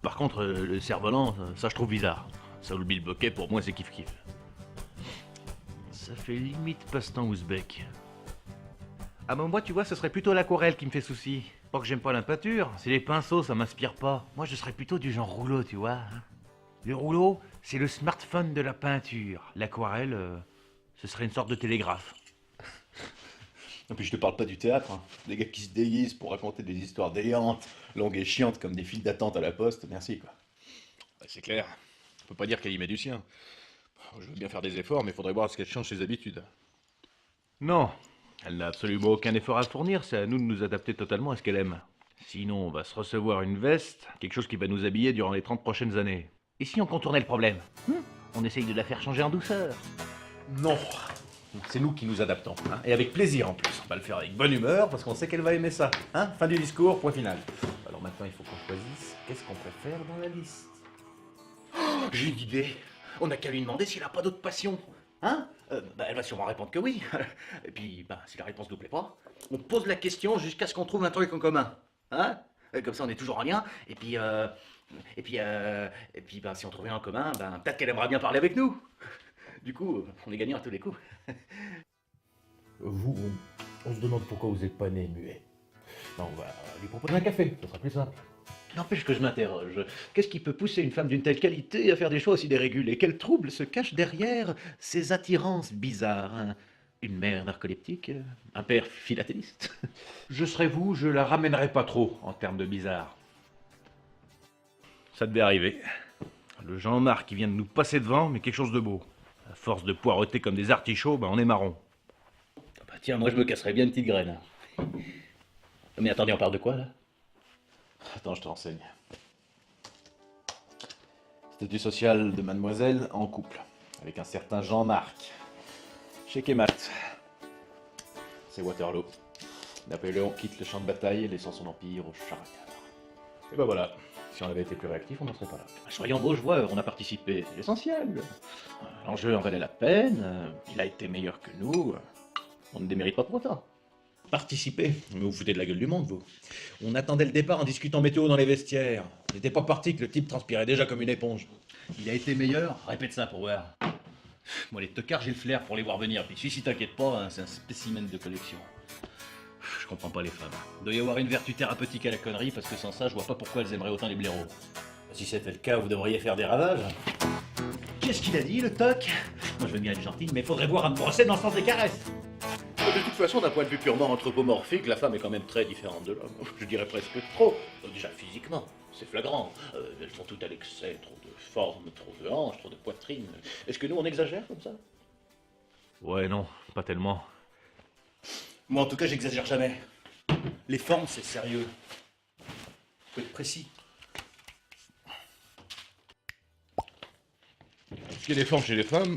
Par contre, le cerf-volant, ça, je trouve bizarre. Ça oublie le bokeh, pour moi, c'est kiff-kiff. Ça fait limite passe-temps ouzbek. Ah ben moi, tu vois, ce serait plutôt l'aquarelle qui me fait souci. Pas que j'aime pas la peinture, c'est les pinceaux, ça m'inspire pas. Moi, je serais plutôt du genre rouleau, tu vois. Hein. Le rouleau, c'est le smartphone de la peinture. L'aquarelle, ce serait une sorte de télégraphe. Et puis je te parle pas du théâtre, hein. Des gars qui se déguisent pour raconter des histoires délirantes, longues et chiantes comme des files d'attente à la poste, merci quoi. Bah, c'est clair. On peut pas dire qu'elle y met du sien. Je veux bien faire des efforts, mais faudrait voir ce qu'elle change ses habitudes. Non, elle n'a absolument aucun effort à fournir, c'est à nous de nous adapter totalement à ce qu'elle aime. Sinon, on va se recevoir une veste, quelque chose qui va nous habiller durant les 30 prochaines années. Et si on contournait le problème On essaye de la faire changer en douceur. Non. C'est nous qui nous adaptons. Hein. Et avec plaisir en plus. On va le faire avec bonne humeur parce qu'on sait qu'elle va aimer ça. Hein. Fin du discours, point final. Alors maintenant, il faut qu'on choisisse qu'est-ce qu'on préfère dans la liste. Oh, j'ai une idée. On n'a qu'à lui demander s'il n'a pas d'autre passion. Hein Elle va sûrement répondre que oui. Et puis, si la réponse ne nous plaît pas, on pose la question jusqu'à ce qu'on trouve un truc en commun. Hein Comme ça, on est toujours en lien. Et puis, si on trouve rien en commun, peut-être qu'elle aimerait bien parler avec nous. Du coup, on est gagnant à tous les coups. Vous, on se demande pourquoi vous n'êtes pas né muet. Non, on va lui proposer un café, ce sera plus simple. N'empêche que je m'interroge. Qu'est-ce qui peut pousser une femme d'une telle qualité à faire des choix aussi dérégulés? Quel trouble se cache derrière ces attirances bizarres, hein? Une mère narcoleptique? Un père philatéliste? Je serais vous, je la ramènerais pas trop en termes de bizarre. Ça devait arriver. Le Jean-Marc qui vient de nous passer devant, mais quelque chose de beau. À force de poireauter comme des artichauts, on est marron. Tiens, moi je me casserais bien une petite graine. Mais attendez, on parle de quoi là? Attends, je te renseigne. Statut social de mademoiselle en couple, avec un certain Jean-Marc. Chez Kemat. C'est Waterloo. Napoléon quitte le champ de bataille, laissant son empire au char à canon. Et ben voilà, si on avait été plus réactif, on n'en serait pas là. Soyons beaux joueurs, on a participé, c'est l'essentiel. L'enjeu en valait la peine, il a été meilleur que nous, on ne démérite pas pour autant. Participer? Mais vous foutez de la gueule du monde, vous. On attendait le départ en discutant météo dans les vestiaires. On n'était pas parti que le type transpirait déjà comme une éponge. Il a été meilleur? Répète ça pour voir. Moi les tocards, j'ai le flair pour les voir venir, puis si t'inquiète pas, hein, c'est un spécimen de collection. Je comprends pas les femmes. Il doit y avoir une vertu thérapeutique à la connerie, parce que sans ça, je vois pas pourquoi elles aimeraient autant les blaireaux. Si c'était le cas, vous devriez faire des ravages. Qu'est-ce qu'il a dit, le toc? Moi je veux bien être gentil, mais faudrait voir un procès dans le sens des caresses. De toute façon, d'un point de vue purement anthropomorphique, la femme est quand même très différente de l'homme. Je dirais presque trop. Déjà physiquement, c'est flagrant. Elles sont toutes à l'excès, trop de forme, trop de hanches, trop de poitrine. Est-ce que nous, on exagère comme ça? Ouais, non, pas tellement. Moi, en tout cas, j'exagère jamais. Les formes, c'est sérieux. Faut être précis. Ce qui est des formes chez les femmes,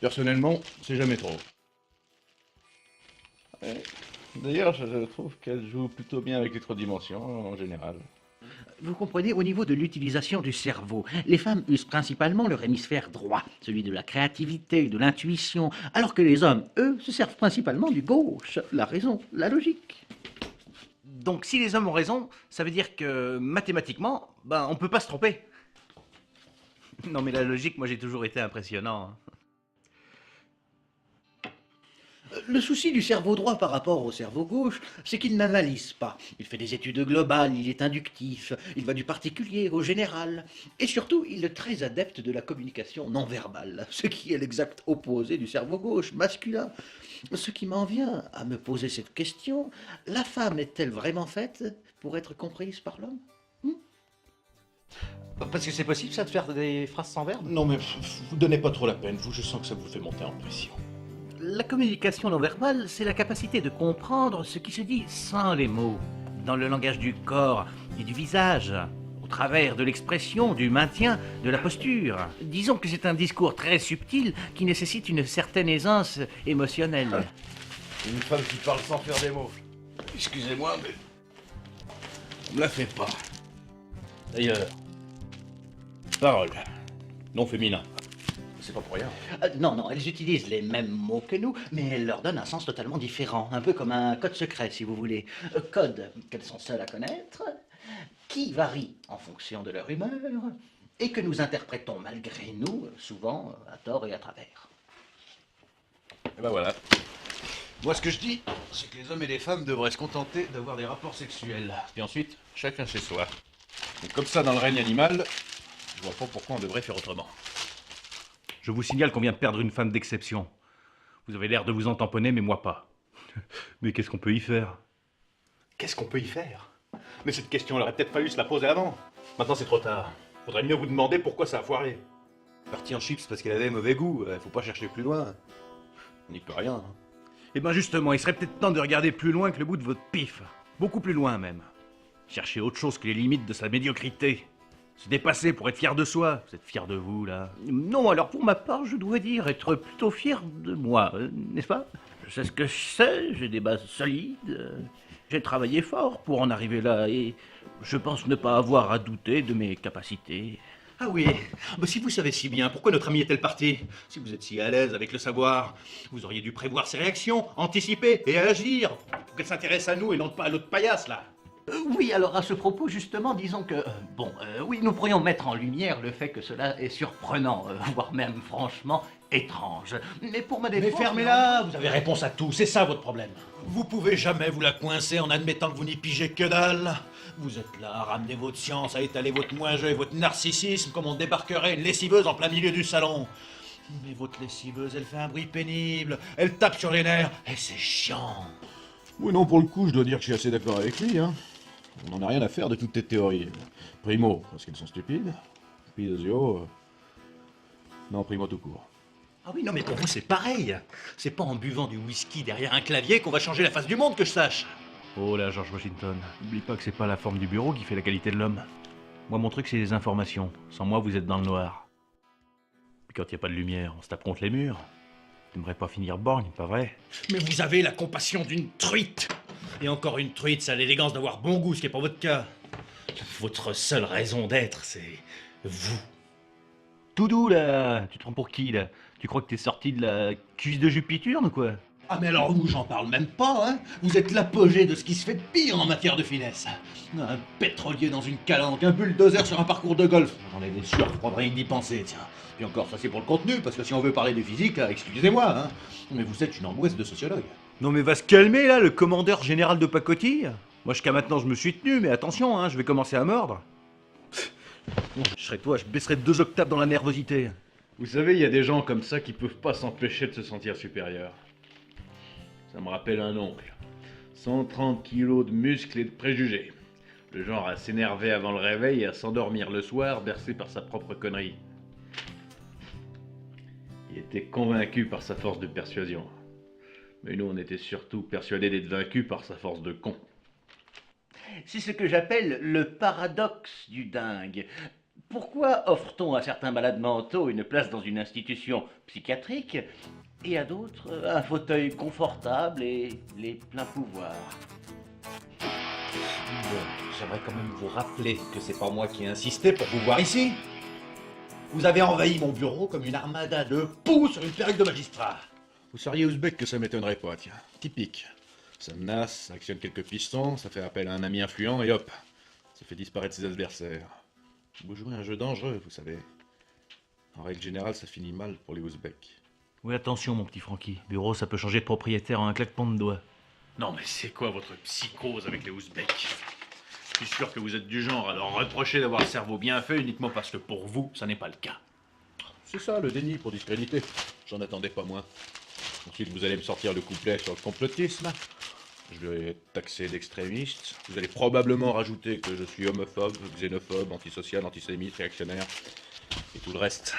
personnellement, c'est jamais trop. D'ailleurs, je trouve qu'elle joue plutôt bien avec les trois dimensions en général. Vous comprenez, au niveau de l'utilisation du cerveau, les femmes usent principalement leur hémisphère droit, celui de la créativité, de l'intuition, alors que les hommes, eux, se servent principalement du gauche, la raison, la logique. Donc si les hommes ont raison, ça veut dire que mathématiquement, on peut pas se tromper. Non mais la logique, moi j'ai toujours été impressionnant. Le souci du cerveau droit par rapport au cerveau gauche, c'est qu'il n'analyse pas. Il fait des études globales, il est inductif, il va du particulier au général. Et surtout, il est très adepte de la communication non verbale, ce qui est l'exact opposé du cerveau gauche, masculin. Ce qui m'en vient à me poser cette question, la femme est-elle vraiment faite pour être comprise par l'homme? Parce que c'est possible ça de faire des phrases sans verbe? Non mais vous donnez pas trop la peine, vous, je sens que ça vous fait monter en pression. La communication non verbale, c'est la capacité de comprendre ce qui se dit sans les mots, dans le langage du corps et du visage, au travers de l'expression, du maintien, de la posture. Disons que c'est un discours très subtil qui nécessite une certaine aisance émotionnelle. Une femme qui parle sans faire des mots. Excusez-moi, mais on me la fait pas. D'ailleurs, Parole. Non féminin. C'est pas pour rien. non, elles utilisent les mêmes mots que nous, mais elles leur donnent un sens totalement différent, un peu comme un code secret, si vous voulez. Code qu'elles sont seules à connaître, qui varie en fonction de leur humeur, et que nous interprétons malgré nous, souvent à tort et à travers. Et ben voilà. Moi, ce que je dis, c'est que les hommes et les femmes devraient se contenter d'avoir des rapports sexuels. Et ensuite, chacun chez soi. Donc, comme ça, dans le règne animal, je vois pas pourquoi on devrait faire autrement. Je vous signale qu'on vient de perdre une femme d'exception. Vous avez l'air de vous en tamponner, mais moi pas. Mais qu'est-ce qu'on peut y faire? Qu'est-ce qu'on peut y faire? Mais cette question, on aurait peut-être fallu se la poser avant. Maintenant, c'est trop tard. Faudrait mieux vous demander pourquoi ça a foiré. Parti en chips parce qu'elle avait mauvais goût, faut pas chercher plus loin. On n'y peut rien. Hein. Eh ben justement, il serait peut-être temps de regarder plus loin que le bout de votre pif. Beaucoup plus loin même. Chercher autre chose que les limites de sa médiocrité. Se dépasser pour être fier de soi. Vous êtes fier de vous, là? Non, alors pour ma part, je dois dire être plutôt fier de moi, n'est-ce pas? Je sais ce que je sais, j'ai des bases solides. J'ai travaillé fort pour en arriver là et je pense ne pas avoir à douter de mes capacités. Ah oui, bah si vous savez si bien, pourquoi notre ami est-elle partie? Si vous êtes si à l'aise avec le savoir, vous auriez dû prévoir ses réactions, anticiper et agir, pour qu'elle s'intéresse à nous et non pas à l'autre paillasse, là. Oui, alors à ce propos, justement, disons que... oui, nous pourrions mettre en lumière le fait que cela est surprenant, voire même franchement étrange. Mais pour ma Mais défense... fermez-la, vous avez réponse à tout, c'est ça votre problème. Vous pouvez jamais vous la coincer en admettant que vous n'y pigez que dalle. Vous êtes là à ramener votre science, à étaler votre moins-jeu et votre narcissisme comme on débarquerait une lessiveuse en plein milieu du salon. Mais votre lessiveuse, elle fait un bruit pénible, elle tape sur les nerfs, et c'est chiant. Oui, non, pour le coup, je dois dire que je suis assez d'accord avec lui, hein. On n'en a rien à faire de toutes tes théories. Primo, parce qu'elles sont stupides. Puis deuxio, non, primo tout court. Ah oui, non mais pour vous c'est pareil. C'est pas en buvant du whisky derrière un clavier qu'on va changer la face du monde que je sache. Oh là, George Washington, n'oublie pas que c'est pas la forme du bureau qui fait la qualité de l'homme. Moi, mon truc, c'est les informations. Sans moi, vous êtes dans le noir. Puis quand il n'y a pas de lumière, on se tape contre les murs. T'aimerais pas finir borgne, pas vrai? Mais vous avez la compassion d'une truite. Et encore une truite, ça a l'élégance d'avoir bon goût, ce qui n'est pas votre cas. Votre seule raison d'être, c'est vous. Tout doux, là. Tu te prends pour qui, là? Tu crois que t'es sorti de la cuisse de Jupiturne, ou quoi? Ah mais alors vous, j'en parle même pas, hein. Vous êtes l'apogée de ce qui se fait de pire en matière de finesse. Un pétrolier dans une calanque, un bulldozer sur un parcours de golf. J'en ai des sueurs froides rien que d'y penser, tiens. Puis encore, ça c'est pour le contenu, parce que si on veut parler de physique, là, excusez-moi, hein. Mais vous êtes une angoisse de sociologue. Non mais va se calmer, là, le commandeur général de pacotille. Moi, jusqu'à maintenant, je me suis tenu, mais attention, hein, je vais commencer à mordre. Je serais toi, je baisserais 2 octaves dans la nervosité. Vous savez, il y a des gens comme ça qui peuvent pas s'empêcher de se sentir supérieurs. Ça me rappelle un oncle. 130 kilos de muscles et de préjugés. Le genre à s'énerver avant le réveil et à s'endormir le soir, bercé par sa propre connerie. Il était convaincu par sa force de persuasion. Mais nous, on était surtout persuadés d'être vaincus par sa force de con. C'est ce que j'appelle le paradoxe du dingue. Pourquoi offre-t-on à certains malades mentaux une place dans une institution psychiatrique et à d'autres un fauteuil confortable et les pleins pouvoirs? Bon, j'aimerais quand même vous rappeler que c'est pas moi qui ai insisté pour vous voir ici. Vous avez envahi mon bureau comme une armada de poux sur une perruque de magistrat. Vous seriez ouzbek que ça m'étonnerait pas, tiens. Typique. Ça menace, ça actionne quelques pistons, ça fait appel à un ami influent et hop, ça fait disparaître ses adversaires. Vous jouez un jeu dangereux, vous savez. En règle générale, ça finit mal pour les ouzbeks. Oui, attention, mon petit Francky. Bureau, ça peut changer de propriétaire en un claquement de doigts. Non mais c'est quoi votre psychose avec les Ouzbeks? Je suis sûr que vous êtes du genre à leur reprocher d'avoir le cerveau bien fait uniquement parce que pour vous, ça n'est pas le cas. C'est ça, le déni pour discréditer. J'en attendais pas moins. Ensuite, vous allez me sortir le couplet sur le complotisme. Je vais être taxé d'extrémiste. Vous allez probablement rajouter que je suis homophobe, xénophobe, antisocial, antisémite, réactionnaire, et tout le reste.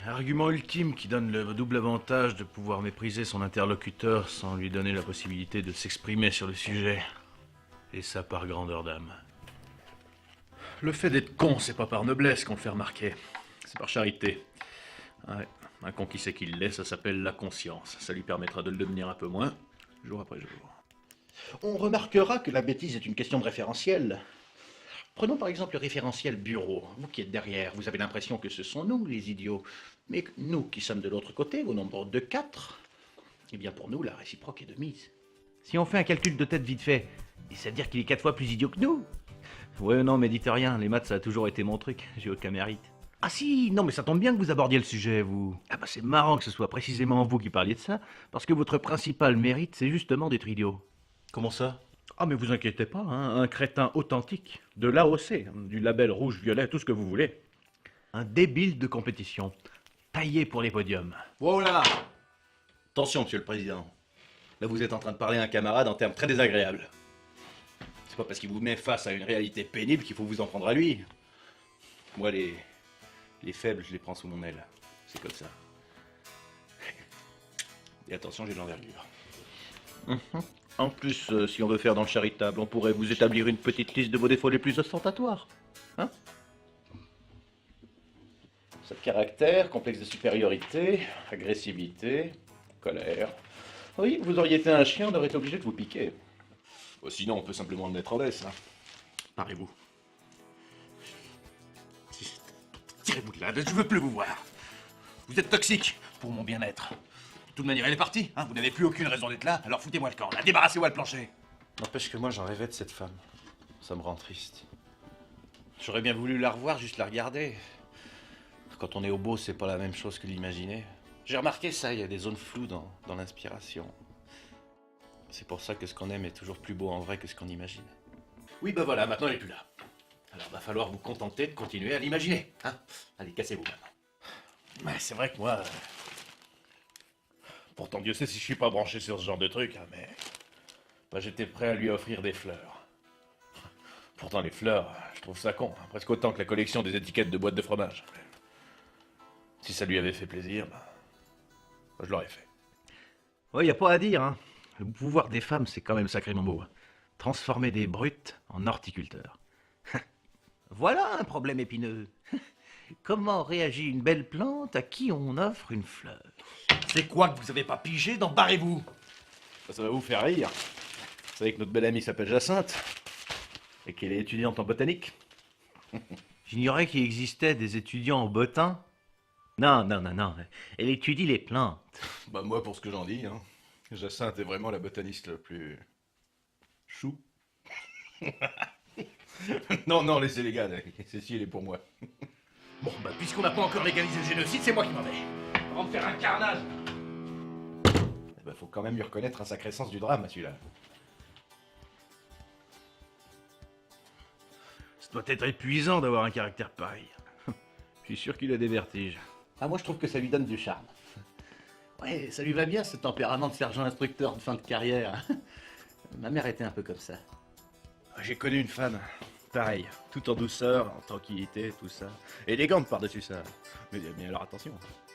Argument ultime qui donne le double avantage de pouvoir mépriser son interlocuteur sans lui donner la possibilité de s'exprimer sur le sujet. Et ça par grandeur d'âme. Le fait d'être con, c'est pas par noblesse qu'on le fait remarquer. C'est par charité. Ouais, un con qui sait qu'il l'est, ça s'appelle la conscience. Ça lui permettra de le devenir un peu moins, jour après jour. On remarquera que la bêtise est une question de référentiel. Prenons par exemple le référentiel bureau. Vous qui êtes derrière, vous avez l'impression que ce sont nous les idiots. Mais nous qui sommes de l'autre côté, au nombre de 4, eh bien pour nous la réciproque est de mise. Si on fait un calcul de tête vite fait, c'est-à-dire qu'il est 4 fois plus idiot que nous. Ouais, non, mais dites rien, les maths ça a toujours été mon truc, j'ai aucun mérite. Ah si, non mais ça tombe bien que vous abordiez le sujet, vous. Ah bah c'est marrant que ce soit précisément vous qui parliez de ça, parce que votre principal mérite c'est justement d'être idiot. Comment ça? Ah mais vous inquiétez pas, hein, un crétin authentique, de l'AOC, du label rouge-violet, tout ce que vous voulez. Un débile de compétition, taillé pour les podiums. Voilà. Attention, monsieur le président. Là, vous êtes en train de parler à un camarade en termes très désagréables. C'est pas parce qu'il vous met face à une réalité pénible qu'il faut vous en prendre à lui. Moi, les faibles, je les prends sous mon aile. C'est comme ça. Et attention, j'ai de l'envergure. En plus, si on veut faire dans le charitable, on pourrait vous établir une petite liste de vos défauts les plus ostentatoires. Hein? Ça de caractère, complexe de supériorité, agressivité, colère. Oui, vous auriez été un chien, on aurait été obligé de vous piquer. Bon, sinon, on peut simplement le mettre en laisse. Hein. Parez-vous. Tirez-vous de là, je veux plus vous voir. Vous êtes toxique pour mon bien-être. De toute manière, elle est partie, hein. Vous n'avez plus aucune raison d'être là, alors foutez-moi le camp, là, débarrassez-moi le plancher. N'empêche que moi, j'en rêvais de cette femme. Ça me rend triste. J'aurais bien voulu la revoir, juste la regarder. Quand on est au beau, c'est pas la même chose que l'imaginer. J'ai remarqué ça, il y a des zones floues dans l'inspiration. C'est pour ça que ce qu'on aime est toujours plus beau en vrai que ce qu'on imagine. Oui, bah voilà, maintenant elle est plus là. Alors va falloir vous contenter de continuer à l'imaginer, hein. Allez, cassez-vous maintenant. Ouais, c'est vrai que moi... Pourtant, Dieu sait si je suis pas branché sur ce genre de truc, hein, mais... Bah, j'étais prêt à lui offrir des fleurs. Pourtant, les fleurs, je trouve ça con, hein, presque autant que la collection des étiquettes de boîtes de fromage. Si ça lui avait fait plaisir, bah, je l'aurais fait. Ouais, y a pas à dire, hein. Le pouvoir des femmes, c'est quand même sacrément beau. Hein. Transformer des brutes en horticulteurs. Voilà un problème épineux. Comment réagit une belle plante à qui on offre une fleur? C'est quoi que vous avez pas pigé dans Barrez-vous? Ça va vous faire rire. Vous savez que notre belle amie s'appelle Jacinthe et qu'elle est étudiante en botanique. J'ignorais qu'il existait des étudiants en botin. Non. Elle étudie les plantes. Bah moi, pour ce que j'en dis, hein, Jacinthe est vraiment la botaniste la plus... chou. non, laissez les gars, celle-ci, elle est pour moi. Bon, bah puisqu'on n'a pas encore légalisé le génocide, c'est moi qui m'en vais. On va me faire un carnage. Bah, faut quand même lui reconnaître un sacré sens du drame, celui-là. Ça doit être épuisant d'avoir un caractère pareil. Je suis sûr qu'il a des vertiges. Ah, moi, je trouve que ça lui donne du charme. Ouais, ça lui va bien, ce tempérament de sergent-instructeur de fin de carrière. Ma mère était un peu comme ça. J'ai connu une femme, pareil, tout en douceur, en tranquillité, tout ça. Élégante par-dessus ça. Mais alors attention,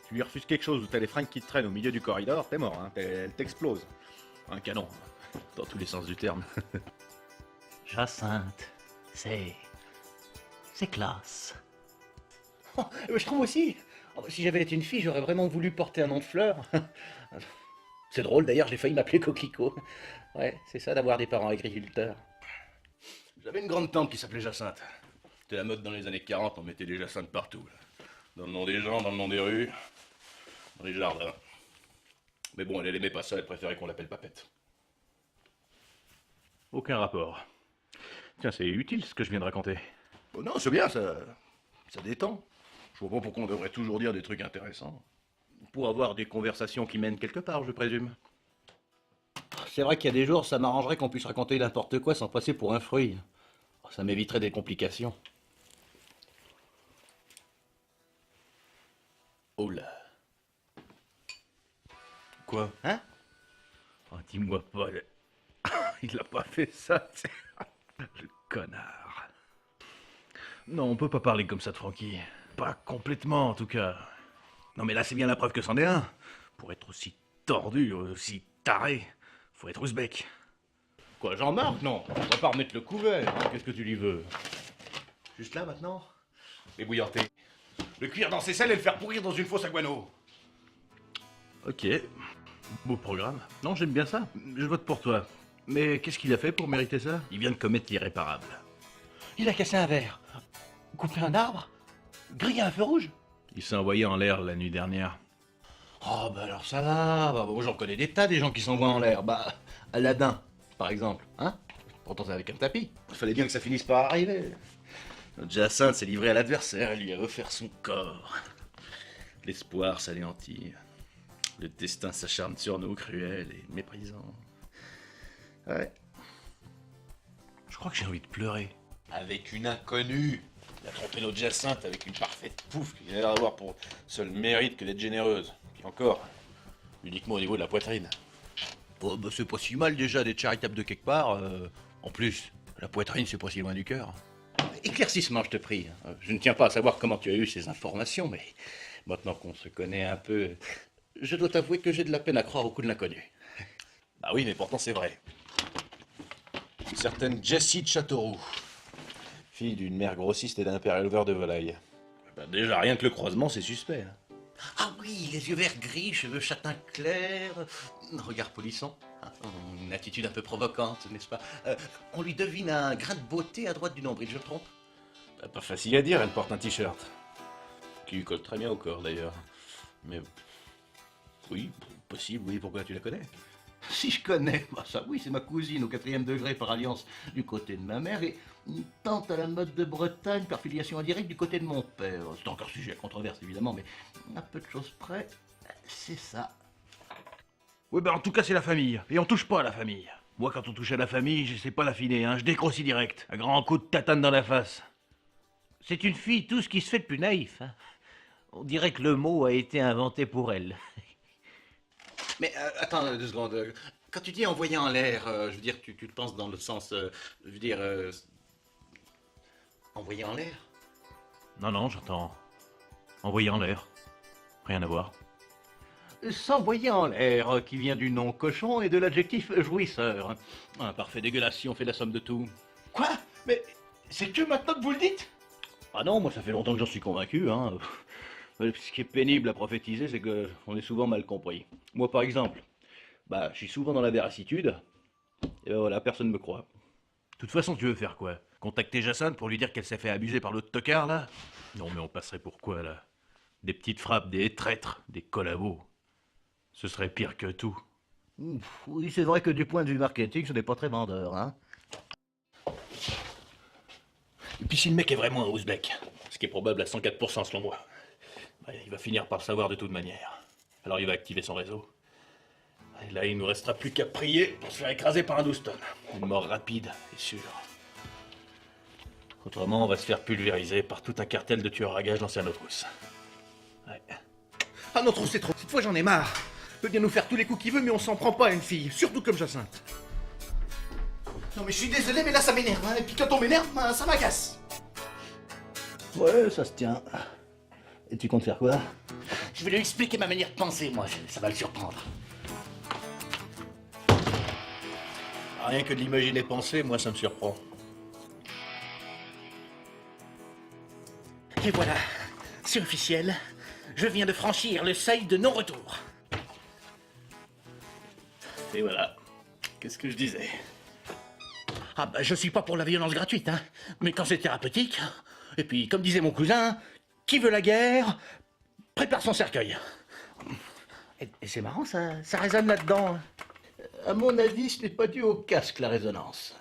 tu lui refuses quelque chose ou t'as les fringues qui te traînent au milieu du corridor, t'es mort, hein, elle t'explose. Un canon, dans tous les sens du terme. Jacinthe, c'est classe. Je trouve aussi. Si j'avais été une fille, j'aurais vraiment voulu porter un nom de fleur. C'est drôle d'ailleurs, j'ai failli m'appeler Coquelicot. Ouais, c'est ça d'avoir des parents agriculteurs. J'avais une grande tante qui s'appelait Jacinthe. C'était la mode dans les années 40, on mettait des Jacinthes partout. Là. Dans le nom des gens, dans le nom des rues, dans les jardins. Mais bon, elle aimait pas ça, elle préférait qu'on l'appelle Papette. Aucun rapport. Tiens, c'est utile ce que je viens de raconter. Oh non, c'est bien, ça détend. Je vois pas pourquoi on devrait toujours dire des trucs intéressants. Pour avoir des conversations qui mènent quelque part, je présume. C'est vrai qu'il y a des jours, ça m'arrangerait qu'on puisse raconter n'importe quoi sans passer pour un fruit. Ça m'éviterait des complications. Oh là. Quoi? Hein? Oh, dis-moi pas. Il a pas fait ça, c'est... Le connard. Non, on peut pas parler comme ça de Francky. Pas complètement, en tout cas. Non, mais là, c'est bien la preuve que c'en est un. Pour être aussi tordu, aussi taré, faut être ouzbek. Quoi, Jean-Marc? Non, on va pas remettre le couvert. Hein. Qu'est-ce que tu lui veux? Juste là, maintenant? Ébouillanté. Le cuire dans ses selles et le faire pourrir dans une fosse à guano. Ok. Beau programme. Non, j'aime bien ça. Je vote pour toi. Mais qu'est-ce qu'il a fait pour mériter ça? Il vient de commettre l'irréparable. Il a cassé un verre, coupé un arbre, grillé un feu rouge. Il s'est envoyé en l'air la nuit dernière. Oh, bah alors ça va. Bah, moi, j'en connais des tas, des gens qui s'envoient en l'air. Bah, Aladdin, par exemple. Hein? Pourtant, c'est avec un tapis. Il fallait bien que ça finisse par arriver. Notre Jacinthe s'est livré à l'adversaire et lui a offert son corps. L'espoir s'anéantit. Le destin s'acharne sur nous, cruel et méprisant. Ouais. Je crois que j'ai envie de pleurer. Avec une inconnue. Il a trompé notre Jacinthe avec une parfaite pouffe qui a l'air d'avoir pour seul mérite que d'être généreuse. Puis encore, uniquement au niveau de la poitrine. Oh, bah, c'est pas si mal déjà d'être charitable de quelque part. En plus, la poitrine, c'est pas si loin du cœur. Éclaircissement, je te prie. Je ne tiens pas à savoir comment tu as eu ces informations, mais maintenant qu'on se connaît un peu, je dois t'avouer que j'ai de la peine à croire au coup de l'inconnu. Bah oui, mais pourtant c'est vrai. Une certaine Jessie de Châteauroux, fille d'une mère grossiste et d'un père éleveur de volailles. Bah déjà, rien que le croisement, c'est suspect. Hein. Ah oui, les yeux verts gris, cheveux châtain clair, regard polisson, hein, une attitude un peu provocante, n'est-ce pas? On lui devine un grain de beauté à droite du nombril, je me trompe? Bah, pas facile à dire, elle porte un t-shirt. Qui lui colle très bien au corps d'ailleurs. Mais. Oui, possible, oui, pourquoi tu la connais? Si je connais, bah ça oui, c'est ma cousine au 4e degré par alliance du côté de ma mère et une tante à la mode de Bretagne par filiation indirecte du côté de mon père. C'est encore sujet à controverse évidemment, mais à peu de choses près, c'est ça. Oui, ben en tout cas, c'est la famille. Et on touche pas à la famille. Moi, quand on touche à la famille, je sais pas l'affiner, hein. Je décrocie direct. Un grand coup de tatane dans la face. C'est une fille, tout ce qui se fait de plus naïf. Hein. On dirait que le mot a été inventé pour elle. Mais attends 2 secondes. Quand tu dis envoyer en l'air, je veux dire, tu le penses dans le sens, je veux dire, envoyer en l'air? Non, non, j'entends. Envoyer en l'air. Rien à voir. S'envoyer en l'air, qui vient du nom cochon et de l'adjectif jouisseur. Un parfait dégueulasse si on fait la somme de tout. Quoi? Mais c'est que maintenant que vous le dites? Ah non, moi ça fait longtemps que j'en suis convaincu, hein. Ce qui est pénible à prophétiser, c'est que on est souvent mal compris. Moi par exemple, bah je suis souvent dans la véracitude, et ben voilà, personne ne me croit. De toute façon, tu veux faire quoi? Contacter Jacinthe pour lui dire qu'elle s'est fait abuser par l'autre tocard, là? Non, mais on passerait pour quoi, là? Des petites frappes, des traîtres, des collabos. Ce serait pire que tout. Oui, c'est vrai que du point de vue marketing, ce n'est pas très vendeur, hein. Et puis si le mec est vraiment un ouzbek, ce qui est probable à 104% selon moi, bah, il va finir par le savoir de toute manière. Alors il va activer son réseau. Et là, il nous restera plus qu'à prier pour se faire écraser par un 12 tonnes. Une mort rapide et sûre. Autrement, on va se faire pulvériser par tout un cartel de tueurs à gages d'anciens Notrous. Ouais. Ah non, trop, c'est trop. Cette fois, j'en ai marre. Il peut bien nous faire tous les coups qu'il veut, mais on s'en prend pas à une fille. Surtout comme Jacinthe. Non mais je suis désolé, mais là ça m'énerve, hein. Et puis quand on m'énerve, ben, ça m'agace. Ouais, ça se tient. Et tu comptes faire quoi? Je vais lui expliquer ma manière de penser, moi, ça va le surprendre. Rien que de l'imaginer penser, moi ça me surprend. Et voilà, c'est officiel. Je viens de franchir le seuil de non-retour. Et voilà. Qu'est-ce que je disais? Ah bah je suis pas pour la violence gratuite, hein. Mais quand c'est thérapeutique. Et puis, comme disait mon cousin, qui veut la guerre, prépare son cercueil. Et c'est marrant, ça résonne là-dedans. À mon avis, ce n'est pas dû au casque, la résonance.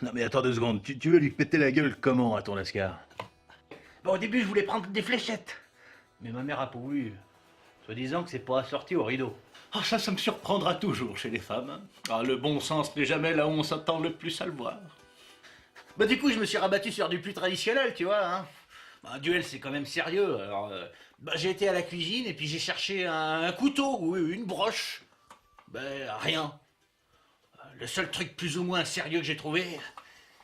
Non, mais attends 2 secondes. Tu veux lui péter la gueule comment, à ton lascar? Bon, au début, je voulais prendre des fléchettes. Mais ma mère a pas voulu. Soi-disant que c'est pas assorti au rideau. Ah, ça me surprendra toujours chez les femmes. Hein. Ah, le bon sens n'est jamais là où on s'attend le plus à le voir. Bah du coup, je me suis rabattu sur du plus traditionnel, tu vois. Hein. Bah, un duel, c'est quand même sérieux. Alors, bah, j'ai été à la cuisine et puis j'ai cherché un couteau ou une broche. Ben, rien. Le seul truc plus ou moins sérieux que j'ai trouvé,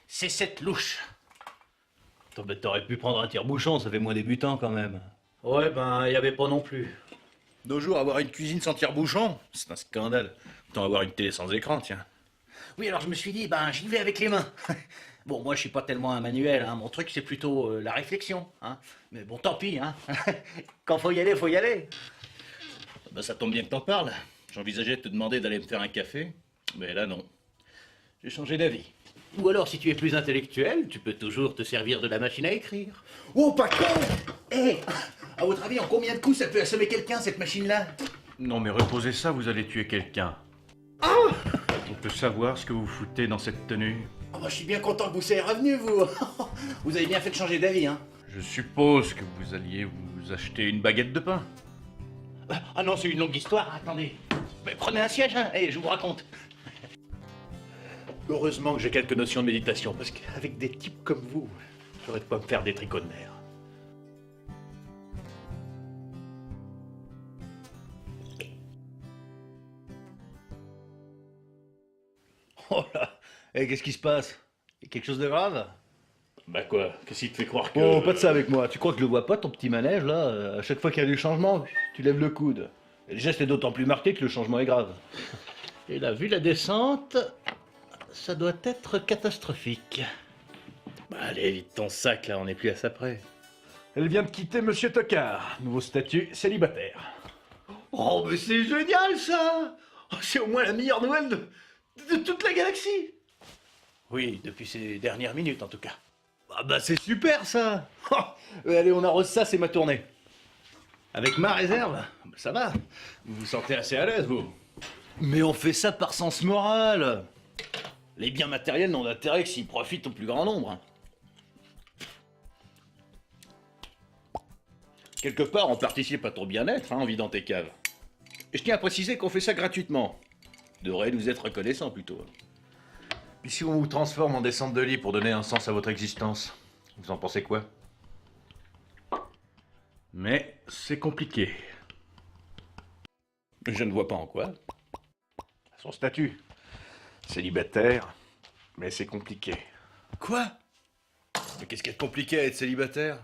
c'est cette louche. T'aurais pu prendre un tire-bouchon, ça fait moins débutant quand même. Ouais, ben, il y avait pas non plus. Nos jours, avoir une cuisine sans tire-bouchon, c'est un scandale. Autant avoir une télé sans écran, tiens. Oui, alors je me suis dit, ben j'y vais avec les mains. Bon, moi je suis pas tellement un manuel, hein. Mon truc c'est plutôt la réflexion. Hein. Mais bon, tant pis, hein. Quand faut y aller, faut y aller. Bah ça tombe bien que t'en parles. J'envisageais de te demander d'aller me faire un café, mais là non. J'ai changé d'avis. Ou alors, si tu es plus intellectuel, tu peux toujours te servir de la machine à écrire. Oh, pas con! Hé, à votre avis, en combien de coups ça peut assommer quelqu'un, cette machine-là? Non, mais reposez ça, vous allez tuer quelqu'un. On peut savoir ce que vous foutez dans cette tenue? Oh, bah, je suis bien content que vous soyez revenu, vous. Vous avez bien fait de changer d'avis, hein. Je suppose que vous alliez vous acheter une baguette de pain. Ah non, c'est une longue histoire, attendez. Mais prenez un siège, hein, et je vous raconte. Heureusement que j'ai quelques notions de méditation, parce qu'avec des types comme vous, j'aurais de quoi me faire des tricots de nerfs. Eh, qu'est-ce qui se passe? Y a quelque chose de grave? Bah quoi? Qu'est-ce qui te fait croire que... Oh, pas de ça avec moi. Tu crois que je le vois pas, ton petit manège, là? À chaque fois qu'il y a du changement, tu lèves le coude. Et le geste est d'autant plus marqué que le changement est grave. Et là, vu la descente, ça doit être catastrophique. Bah, allez, vite ton sac, là, on n'est plus à ça près. Elle vient de quitter Monsieur Tocard. Nouveau statut célibataire. Oh, mais c'est génial, ça! Oh, c'est au moins la meilleure nouvelle de toute la galaxie! Oui, depuis ces dernières minutes, en tout cas. Ah bah, c'est super, ça! Allez, on arrose ça, c'est ma tournée. Avec ma réserve, ça va. Vous vous sentez assez à l'aise, vous. Mais on fait ça par sens moral. Les biens matériels n'ont d'intérêt que s'ils profitent au plus grand nombre. Hein. Quelque part, on participe à ton bien-être en vidant tes caves. Et je tiens à préciser qu'on fait ça gratuitement. Devrait nous être reconnaissant plutôt. Puis si on vous transforme en descente de lit pour donner un sens à votre existence, vous en pensez quoi? Mais c'est compliqué. Je ne vois pas en quoi. Son statut. Célibataire, mais c'est compliqué. Quoi? Mais qu'est-ce qu'il y a de compliqué à être célibataire?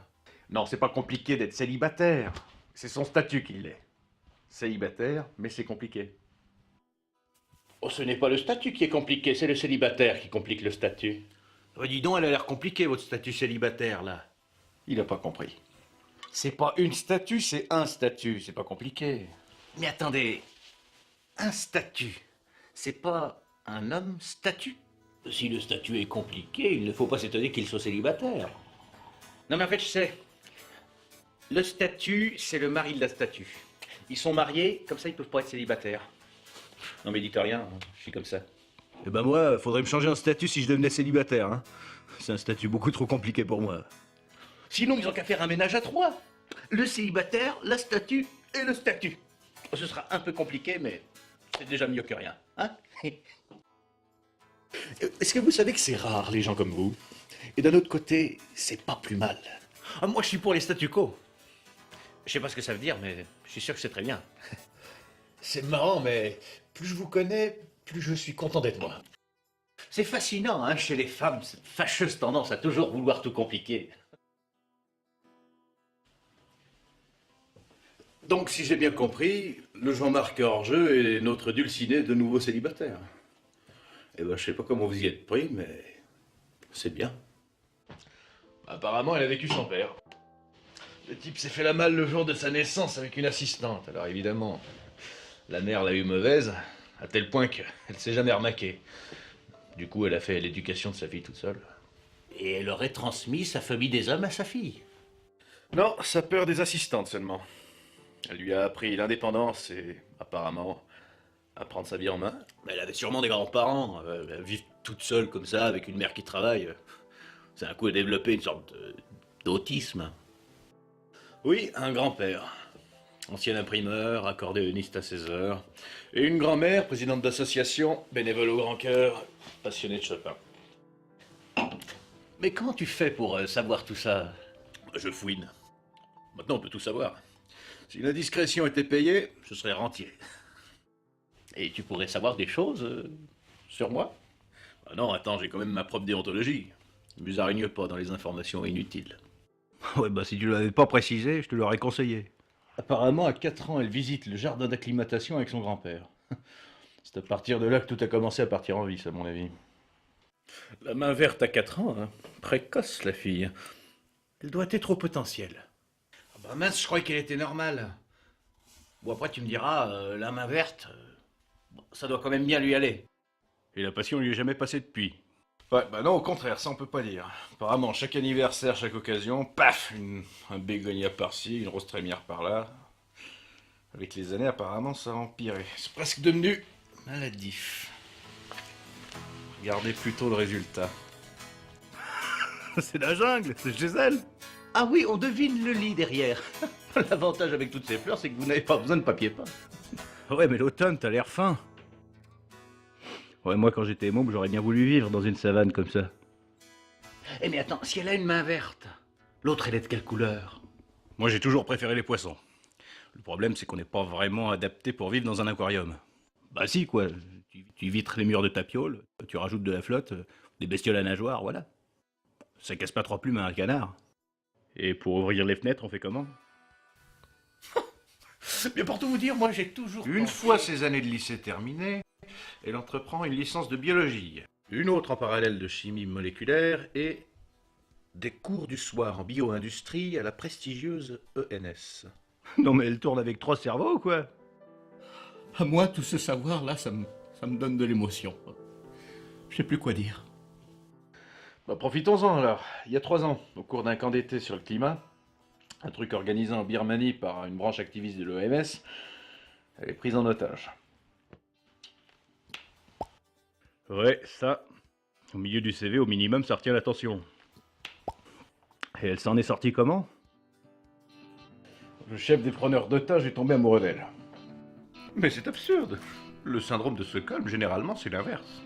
Non, c'est pas compliqué d'être célibataire. C'est son statut qui l'est. Célibataire, mais c'est compliqué. Oh, ce n'est pas le statut qui est compliqué, c'est le célibataire qui complique le statut. Oh, dis donc, elle a l'air compliquée, votre statut célibataire, là. Il a pas compris. C'est pas une statue, c'est un statut. C'est pas compliqué. Mais attendez. Un statut, c'est pas un homme statut? Si le statut est compliqué, il ne faut pas s'étonner qu'il soit célibataire. Non, mais en fait, je sais. Le statut, c'est le mari de la statue. Ils sont mariés, comme ça, ils peuvent pas être célibataires. Non, mais dites rien, hein, je suis comme ça. Eh ben moi, faudrait me changer en statut si je devenais célibataire. Hein. C'est un statut beaucoup trop compliqué pour moi. Sinon, ils ont qu'à faire un ménage à trois. Le célibataire, la statue et le statut. Ce sera un peu compliqué, mais c'est déjà mieux que rien. Hein? Est-ce que vous savez que c'est rare, les gens comme vous? Et d'un autre côté, c'est pas plus mal. Ah, moi, je suis pour les statu quo. Je sais pas ce que ça veut dire, mais je suis sûr que c'est très bien. C'est marrant, mais plus je vous connais, plus je suis content d'être moi. C'est fascinant, hein, chez les femmes, cette fâcheuse tendance à toujours vouloir tout compliquer. Donc, si j'ai bien compris, le Jean-Marc hors-jeu est notre dulciné de nouveau célibataire. Eh ben, je sais pas comment vous y êtes pris, mais c'est bien. Apparemment, elle a vécu sans père. Le type s'est fait la malle le jour de sa naissance avec une assistante. Alors évidemment, la mère l'a eu mauvaise, à tel point qu'elle s'est jamais remaquée. Du coup, elle a fait l'éducation de sa fille toute seule. Et elle aurait transmis sa phobie des hommes à sa fille. Non, sa peur des assistantes seulement. Elle lui a appris l'indépendance et, apparemment, à prendre sa vie en main. Mais elle avait sûrement des grands-parents. Vivre toute seule comme ça, avec une mère qui travaille, c'est un coup à développer une sorte d'autisme. Oui, un grand-père. Ancien imprimeur, accordéoniste à 16 heures. Et une grand-mère, présidente d'association, bénévole au grand cœur, passionnée de Chopin. Mais comment tu fais pour savoir tout ça? Je fouine. Maintenant, on peut tout savoir. Si la discrétion était payée, je serais rentier. Et tu pourrais savoir des choses sur moi? Ah non, attends, j'ai quand même ma propre déontologie. Ne vous araignez pas dans les informations inutiles. Ouais, bah si tu l'avais pas précisé, je te l'aurais conseillé. Apparemment, à 4 ans, elle visite le jardin d'acclimatation avec son grand-père. C'est à partir de là que tout a commencé à partir en vice, à mon avis. La main verte à 4 ans, hein. Précoce, la fille. Elle doit être au potentiel. Ah bah mince, je croyais qu'elle était normale. Bon, après, tu me diras, la main verte, ça doit quand même bien lui aller. Et la passion lui est jamais passée depuis. Ouais, bah non, au contraire, ça on peut pas dire. Apparemment, chaque anniversaire, chaque occasion, paf, un bégonia par-ci, une rose trémière par-là. Avec les années, apparemment, ça a empiré. C'est presque devenu maladif. Regardez plutôt le résultat. C'est la jungle, c'est chez elle. Ah oui, on devine le lit derrière. L'avantage avec toutes ces fleurs, c'est que vous n'avez pas besoin de papier peint. Ouais, mais l'automne, t'as l'air fin. Ouais, moi, quand j'étais môme, j'aurais bien voulu vivre dans une savane comme ça. Eh mais attends, si elle a une main verte, l'autre elle est de quelle couleur? Moi, j'ai toujours préféré les poissons. Le problème, c'est qu'on n'est pas vraiment adapté pour vivre dans un aquarium. Bah si, quoi. Tu vitres les murs de ta piole, tu rajoutes de la flotte, des bestioles à nageoires, voilà. Ça casse pas trois plumes à un canard. Et pour ouvrir les fenêtres, on fait comment? Mais pour tout vous dire, moi j'ai toujours... Une fois ses années de lycée terminées, elle entreprend une licence de biologie. Une autre en parallèle de chimie moléculaire et des cours du soir en bio-industrie à la prestigieuse ENS. Non mais elle tourne avec 3 cerveaux, quoi. À moi, tout ce savoir-là, ça me donne de l'émotion. Je sais plus quoi dire. Bah, profitons-en alors. Il y a 3 ans, au cours d'un camp d'été sur le climat, un truc organisé en Birmanie par une branche activiste de l'OMS, elle est prise en otage. Ouais, ça, au milieu du CV, au minimum, ça retient l'attention. Et elle s'en est sortie comment? Le chef des preneurs d'otages est tombé amoureux d'elle. Mais c'est absurde. Le syndrome de Stockholm, généralement, c'est l'inverse.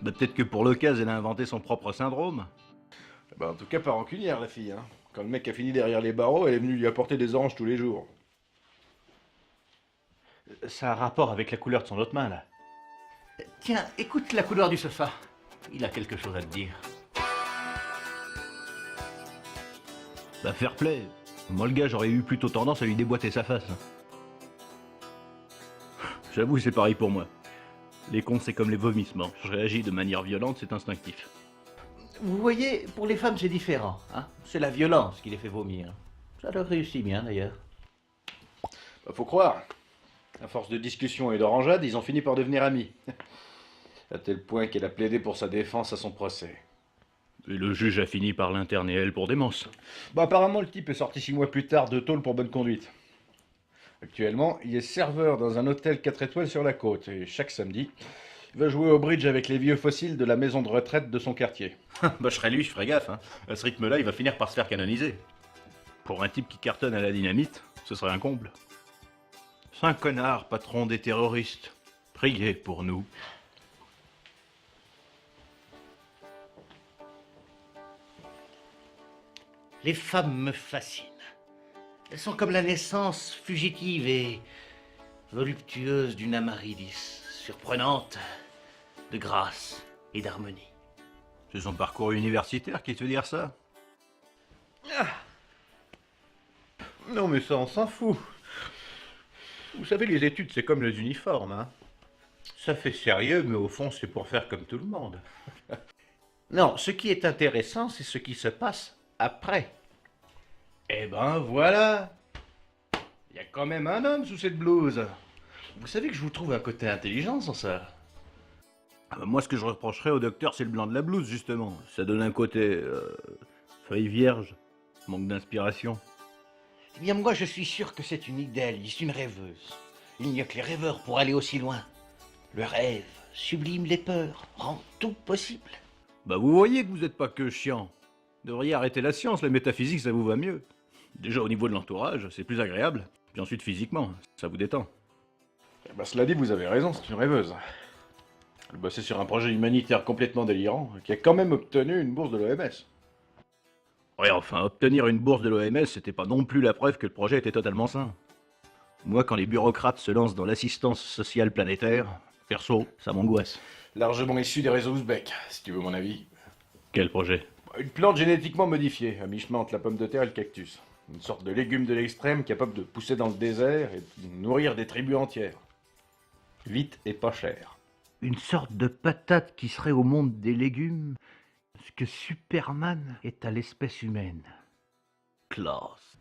Bah peut-être que pour l'occasion, elle a inventé son propre syndrome. Bah, en tout cas, pas rancunière, la fille. Hein. Quand le mec a fini derrière les barreaux, elle est venue lui apporter des oranges tous les jours. Ça a un rapport avec la couleur de son autre main, là. Tiens, écoute la couleur du sofa. Il a quelque chose à te dire. Bah fair play. Moi le gars, j'aurais eu plutôt tendance à lui déboîter sa face. J'avoue, c'est pareil pour moi. Les cons, c'est comme les vomissements. Je réagis de manière violente, c'est instinctif. Vous voyez, pour les femmes, c'est différent. Hein, c'est la violence qui les fait vomir. Ça leur réussit bien, d'ailleurs. Bah, faut croire. À force de discussions et d'orangeades, ils ont fini par devenir amis. À tel point qu'elle a plaidé pour sa défense à son procès. Et le juge a fini par l'interner elle pour démence. Bah apparemment le type est sorti 6 mois plus tard de tôle pour bonne conduite. Actuellement, il est serveur dans un hôtel 4 étoiles sur la côte et chaque samedi, il va jouer au bridge avec les vieux fossiles de la maison de retraite de son quartier. Bah je serais lui, je ferais gaffe. Hein. À ce rythme-là, il va finir par se faire canoniser. Pour un type qui cartonne à la dynamite, ce serait un comble. Saint connard, patron des terroristes. Priez pour nous. Les femmes me fascinent. Elles sont comme la naissance fugitive et voluptueuse d'une Amaryllis, surprenante de grâce et d'harmonie. C'est son parcours universitaire qui te fait dire ça? Non mais ça, on s'en fout. Vous savez, les études, c'est comme les uniformes, hein. Ça fait sérieux, mais au fond, c'est pour faire comme tout le monde. Non, ce qui est intéressant, c'est ce qui se passe après. Eh ben voilà. Il y a quand même un homme sous cette blouse. Vous savez que je vous trouve un côté intelligent sans ça. Ah bah moi, ce que je reprocherais au docteur, c'est le blanc de la blouse, justement. Ça donne un côté... feuille vierge, manque d'inspiration. Eh bien, moi, je suis sûr que c'est une idéaliste, une rêveuse. Il n'y a que les rêveurs pour aller aussi loin. Le rêve sublime les peurs, rend tout possible. Bah vous voyez que vous n'êtes pas que chiant. Devriez arrêter la science, la métaphysique, ça vous va mieux. Déjà au niveau de l'entourage, c'est plus agréable. Puis ensuite physiquement, ça vous détend. Eh ben, cela dit, vous avez raison, c'est une rêveuse. Elle bossait sur un projet humanitaire complètement délirant, qui a quand même obtenu une bourse de l'OMS. Ouais, enfin, obtenir une bourse de l'OMS, c'était pas non plus la preuve que le projet était totalement sain. Moi, quand les bureaucrates se lancent dans l'assistance sociale planétaire, perso, ça m'angoisse. Largement issu des réseaux ouzbeks, si tu veux mon avis. Quel projet? Une plante génétiquement modifiée, à mi-chemin entre la pomme de terre et le cactus. Une sorte de légume de l'extrême capable de pousser dans le désert et de nourrir des tribus entières. Vite et pas cher. Une sorte de patate qui serait au monde des légumes, ce que Superman est à l'espèce humaine. Classe.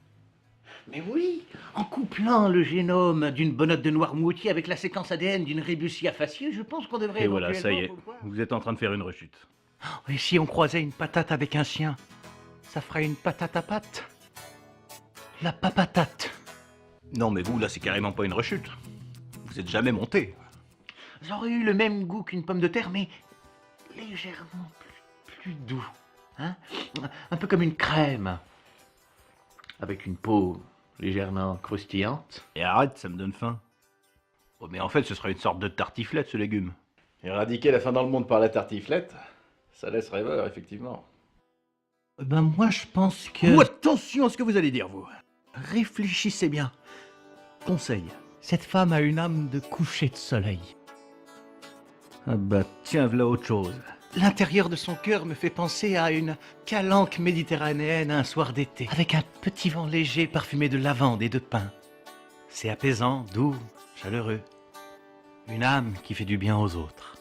Mais oui, en couplant le génome d'une bonote de noirmoutier avec la séquence ADN d'une Rébussia facieux, je pense qu'on devrait... Et voilà, ça y est, pouvoir- vous êtes en train de faire une rechute. Et si on croisait une patate avec un chien, ça ferait une patate à patte. La papatate. Non mais vous, là, c'est carrément pas une rechute. Vous êtes jamais monté. Ça aurait eu le même goût qu'une pomme de terre, mais légèrement plus doux. Hein, un peu comme une crème. Avec une peau légèrement croustillante. Et arrête, ça me donne faim. Oh, mais en fait, ce serait une sorte de tartiflette, ce légume. Éradiquer la fin dans le monde par la tartiflette, ça laisse rêveur, effectivement. Ben moi, je pense que... Ou attention à ce que vous allez dire, vous. Réfléchissez bien. Conseil. Cette femme a une âme de coucher de soleil. Ah bah tiens, voilà autre chose. L'intérieur de son cœur me fait penser à une calanque méditerranéenne un soir d'été, avec un petit vent léger parfumé de lavande et de pin. C'est apaisant, doux, chaleureux. Une âme qui fait du bien aux autres.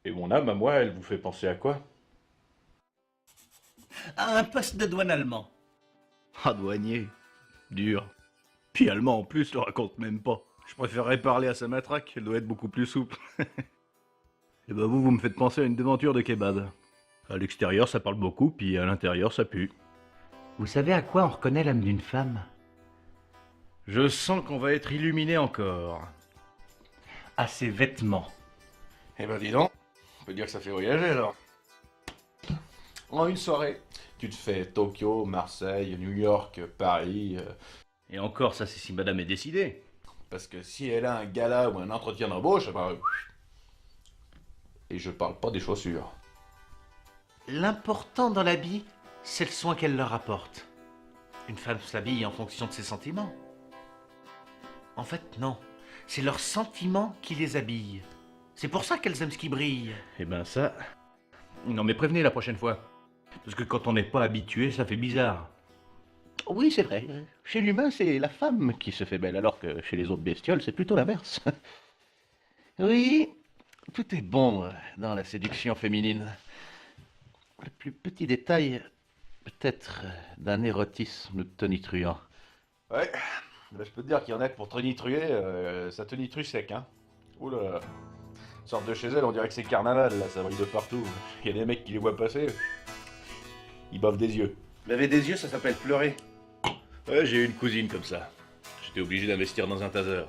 Et mon âme, à moi, elle vous fait penser à quoi? À un poste de douane allemand. Ah, douanier. Dur. Puis allemand en plus, je le raconte même pas. Je préférerais parler à sa matraque, elle doit être beaucoup plus souple. Et bah vous me faites penser à une devanture de kebab. À l'extérieur ça parle beaucoup, puis à l'intérieur ça pue. Vous savez à quoi on reconnaît l'âme d'une femme? Je sens qu'on va être illuminé encore. À ses vêtements. Eh ben dis donc, on peut dire que ça fait voyager alors. En une soirée, tu te fais Tokyo, Marseille, New York, Paris. Et encore, ça c'est si madame est décidée. Parce que si elle a un gala ou un entretien d'embauche, ben, et je parle pas des chaussures. L'important dans l'habit, c'est le soin qu'elle leur apporte. Une femme s'habille en fonction de ses sentiments. En fait, non. C'est leurs sentiments qui les habillent. C'est pour ça qu'elles aiment ce qui brille. Eh ben ça... Non mais prévenez la prochaine fois. Parce que quand on n'est pas habitué, ça fait bizarre. Oui, c'est vrai. Chez l'humain, c'est la femme qui se fait belle, alors que chez les autres bestioles, c'est plutôt l'inverse. Oui, tout est bon dans la séduction féminine. Le plus petit détail, peut-être, d'un érotisme tonitruant. Ouais, ben, je peux te dire qu'il y en a que pour tonitruer, ça tonitruit sec, hein. Oula, sortent de chez elle, on dirait que c'est carnaval, là, ça brille de partout. Il y a des mecs qui les voient passer, ils bavent des yeux. Laver des yeux, ça s'appelle pleurer. Ouais, j'ai eu une cousine comme ça. J'étais obligé d'investir dans un taser.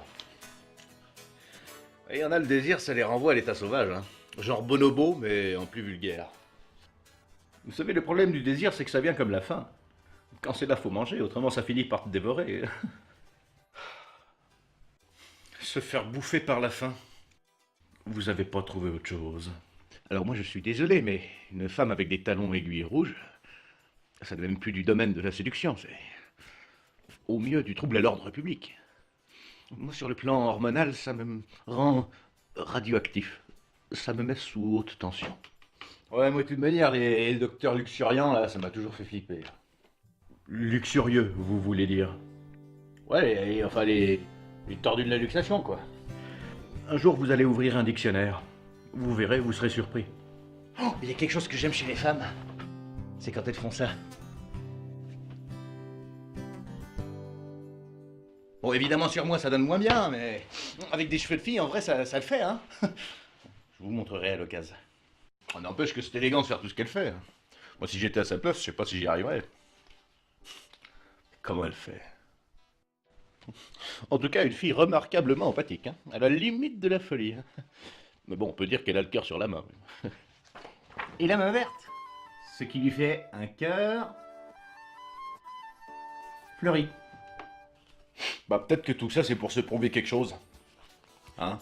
Et il y en a le désir, ça les renvoie à l'état sauvage. Hein. Genre bonobo, mais en plus vulgaire. Vous savez, le problème du désir, c'est que ça vient comme la faim. Quand c'est là, faut manger, autrement ça finit par te dévorer. Se faire bouffer par la faim. Vous avez pas trouvé autre chose? Alors moi, je suis désolé, mais une femme avec des talons aiguilles rouges, ça n'est même plus du domaine de la séduction, c'est au mieux du trouble à l'ordre public. Moi, sur le plan hormonal, ça me rend radioactif. Ça me met sous haute tension. Ouais, moi, de toute manière, les docteurs luxuriants, là, ça m'a toujours fait flipper. Luxurieux, vous voulez dire? Ouais, enfin, les tordus de la luxation, quoi. Un jour, vous allez ouvrir un dictionnaire. Vous verrez, vous serez surpris. Oh, il y a quelque chose que j'aime chez les femmes, c'est quand elles font ça. Bon, évidemment, sur moi, ça donne moins bien, mais avec des cheveux de fille, en vrai, ça le fait, hein. Je vous montrerai à l'occasion. On n'empêche que c'est élégant de faire tout ce qu'elle fait. hein. Moi, si j'étais à sa place, je sais pas si j'y arriverais. Comment elle fait? En tout cas, une fille remarquablement empathique, hein. À la limite de la folie. hein. Mais bon, on peut dire qu'elle a le cœur sur la main. Et la main verte, ce qui lui fait un cœur fleuri. Bah, peut-être que tout ça, c'est pour se prouver quelque chose. Hein?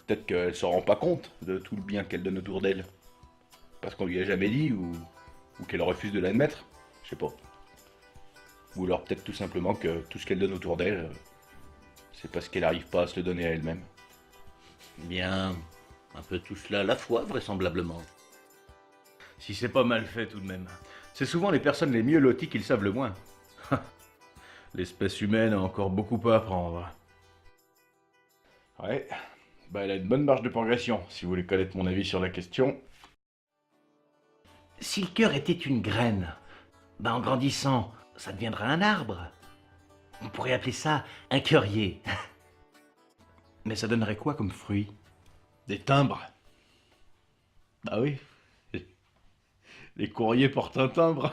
Peut-être qu'elle se rend pas compte de tout le bien qu'elle donne autour d'elle. Parce qu'on lui a jamais dit, ou qu'elle refuse de l'admettre. Je sais pas. Ou alors peut-être tout simplement que tout ce qu'elle donne autour d'elle, c'est parce qu'elle n'arrive pas à se le donner à elle-même. Bien, un peu tout cela à la fois, vraisemblablement. Si c'est pas mal fait tout de même. C'est souvent les personnes les mieux loties qui le savent le moins. L'espèce humaine a encore beaucoup à apprendre. Ouais. Bah, elle a une bonne marge de progression, si vous voulez connaître mon avis sur la question. Si le cœur était une graine, en grandissant, ça deviendra un arbre. On pourrait appeler ça un cœurier. Mais ça donnerait quoi comme fruit? Des timbres. Bah oui. Les courriers portent un timbre.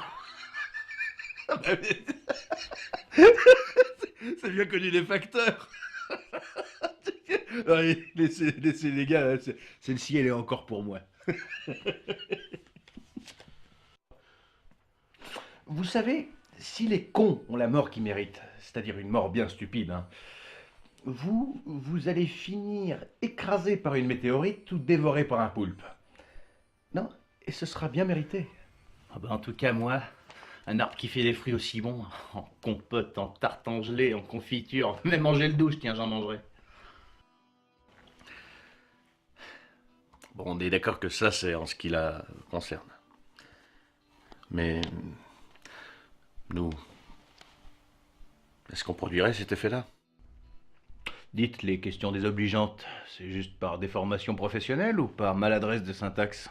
C'est bien connu des facteurs. Allez, laissez les gars, celle-ci elle est encore pour moi. Vous savez, si les cons ont la mort qu'ils méritent, c'est-à-dire une mort bien stupide, hein, vous allez finir écrasé par une météorite ou dévoré par un poulpe. Non, et ce sera bien mérité. Ah ben, en tout cas, moi, Un arbre qui fait des fruits aussi bons, en compote, en tarte en gelée, en confiture, même en gel douche, tiens, j'en mangerai. Bon, on est d'accord que ça, c'est en ce qui la concerne. Mais nous, est-ce qu'on produirait cet effet-là? Dites, les questions désobligeantes, c'est juste par déformation professionnelle ou par maladresse de syntaxe?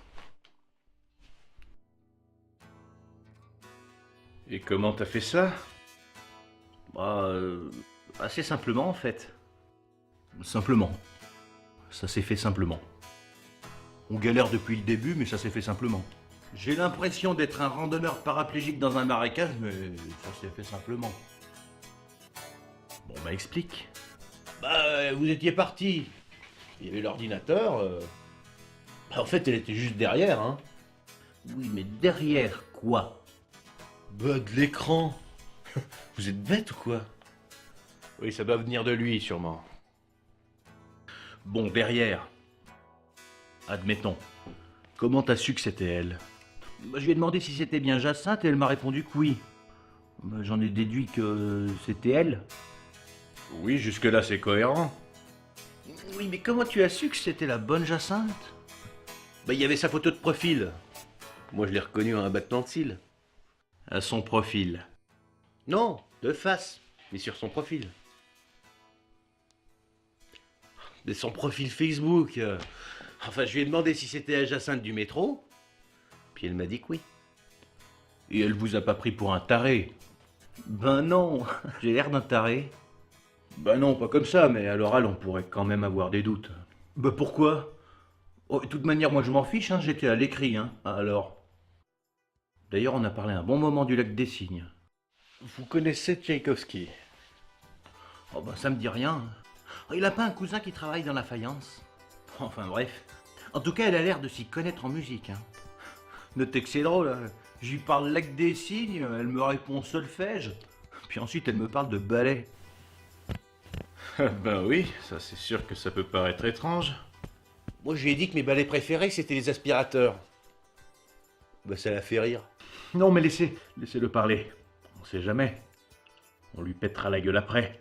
Et comment t'as fait ça? Assez simplement en fait. Simplement. Ça s'est fait simplement. On galère depuis le début, mais ça s'est fait simplement. J'ai l'impression d'être un randonneur paraplégique dans un marécage, mais ça s'est fait simplement. Bon, bah explique. Vous étiez parti. Il y avait l'ordinateur. En fait, elle était juste derrière, hein. Oui, mais derrière quoi? De l'écran. Vous êtes bête ou quoi? Oui, ça doit venir de lui, sûrement. Bon, derrière. Admettons. Comment t'as su que c'était elle? Je lui ai demandé si c'était bien Jacinthe et elle m'a répondu que oui. J'en ai déduit que c'était elle. Oui, jusque-là, c'est cohérent. Oui, mais comment tu as su que c'était la bonne Jacinthe? Il y avait sa photo de profil. Moi, je l'ai reconnu en un battement de cils. À son profil. Non, de face, mais sur son profil. Mais son profil Facebook. Enfin, je lui ai demandé si c'était la Jacinthe du métro. Puis elle m'a dit que oui. Et elle vous a pas pris pour un taré? Ben non, j'ai l'air d'un taré. Ben non, pas comme ça, mais à l'oral, on pourrait quand même avoir des doutes. Ben pourquoi? De toute manière, moi je m'en fiche, hein, j'étais à l'écrit, hein. Alors. D'ailleurs, on a parlé un bon moment du lac des Cygnes. Vous connaissez Tchaïkovski? Oh ben ça me dit rien. Il a pas un cousin qui travaille dans la faïence? Enfin bref. En tout cas, elle a l'air de s'y connaître en musique, hein. Notez que c'est drôle, hein. Je lui parle lac des Cygnes, elle me répond solfège. Puis ensuite, elle me parle de ballet. Ben oui, ça c'est sûr que ça peut paraître étrange. Moi, je lui ai dit que mes ballets préférés, c'était les aspirateurs. Ben ça l'a fait rire. Non, mais laissez-le parler. On sait jamais. On lui pètera la gueule après.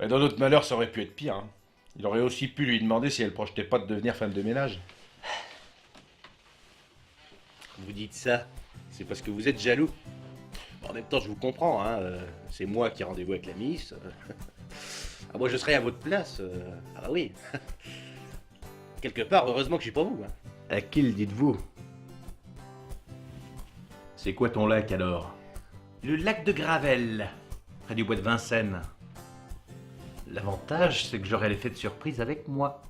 Ouais, dans notre malheur, ça aurait pu être pire, hein. Il aurait aussi pu lui demander si elle projetait pas de devenir femme de ménage. Vous dites ça, c'est parce que vous êtes jaloux. En même temps, je vous comprends, hein. C'est moi qui ai rendez-vous avec la Miss. Ah, moi, je serais à votre place. Ah oui. Quelque part, heureusement que je suis pas vous. Hein. À qui le dites-vous? C'est quoi ton lac alors? Le lac de Gravel, près du bois de Vincennes. L'avantage, c'est que j'aurai l'effet de surprise avec moi.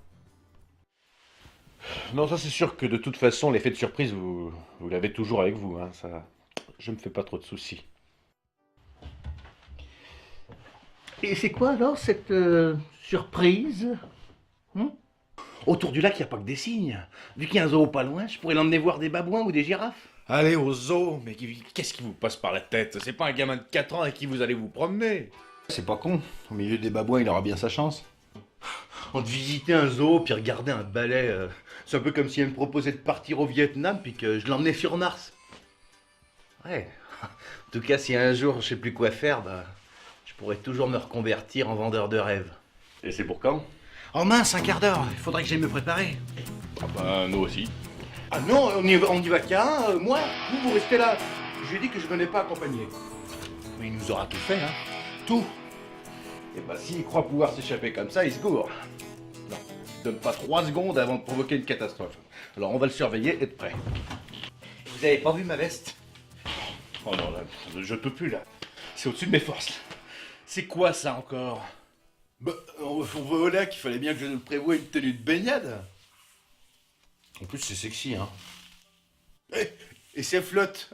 Non, ça c'est sûr que de toute façon, l'effet de surprise, vous l'avez toujours avec vous, hein. Ça, je me fais pas trop de soucis. Et c'est quoi alors cette surprise? Autour du lac, il n'y a pas que des cygnes. Vu qu'il y a un zoo pas loin, je pourrais l'emmener voir des babouins ou des girafes. Allez au zoo, mais qu'est-ce qui vous passe par la tête? C'est pas un gamin de 4 ans avec qui vous allez vous promener. C'est pas con. Au milieu des babouins, il aura bien sa chance. Entre visiter un zoo puis regarder un ballet, c'est un peu comme si elle me proposait de partir au Vietnam puis que je l'emmenais sur Mars. Ouais. En tout cas, si un jour je sais plus quoi faire, je pourrais toujours me reconvertir en vendeur de rêves. Et c'est pour quand? Oh mince, un quart d'heure. Il faudrait que j'aille me préparer. Ah bah, nous aussi. Ah non, on y va qu'à un. Moi, vous restez là. Je lui ai dit que je venais pas accompagner. Mais il nous aura tout fait, hein. Tout. Et s'il croit pouvoir s'échapper comme ça, il se gourre. Non, il donne pas 3 secondes avant de provoquer une catastrophe. Alors on va le surveiller et être prêt. Vous avez pas vu ma veste? Oh non, là, je peux plus, là. C'est au-dessus de mes forces. C'est quoi ça encore? On va au lac, il fallait bien que je prévoie une tenue de baignade. En plus, c'est sexy, hein. Et c'est flotte.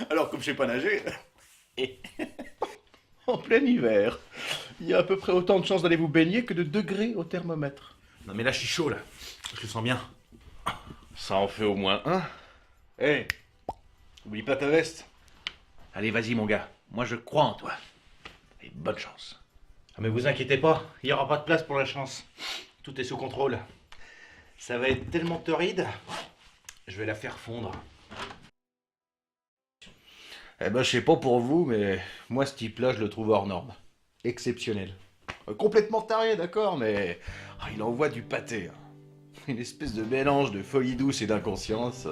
Alors, comme je sais pas nager... En plein hiver, il y a à peu près autant de chances d'aller vous baigner que de degrés au thermomètre. Non mais là je suis chaud là, je le sens bien. Ça en fait au moins un. Hé, oublie pas ta veste. Allez vas-y mon gars, moi je crois en toi. Et bonne chance. Ah mais vous inquiétez pas, il n'y aura pas de place pour la chance. Tout est sous contrôle. Ça va être tellement torride, je vais la faire fondre. Eh ben, je sais pas pour vous, mais moi, ce type-là, je le trouve hors norme. Exceptionnel. Complètement taré, d'accord, mais il envoie du pâté. Une espèce de mélange de folie douce et d'inconscience.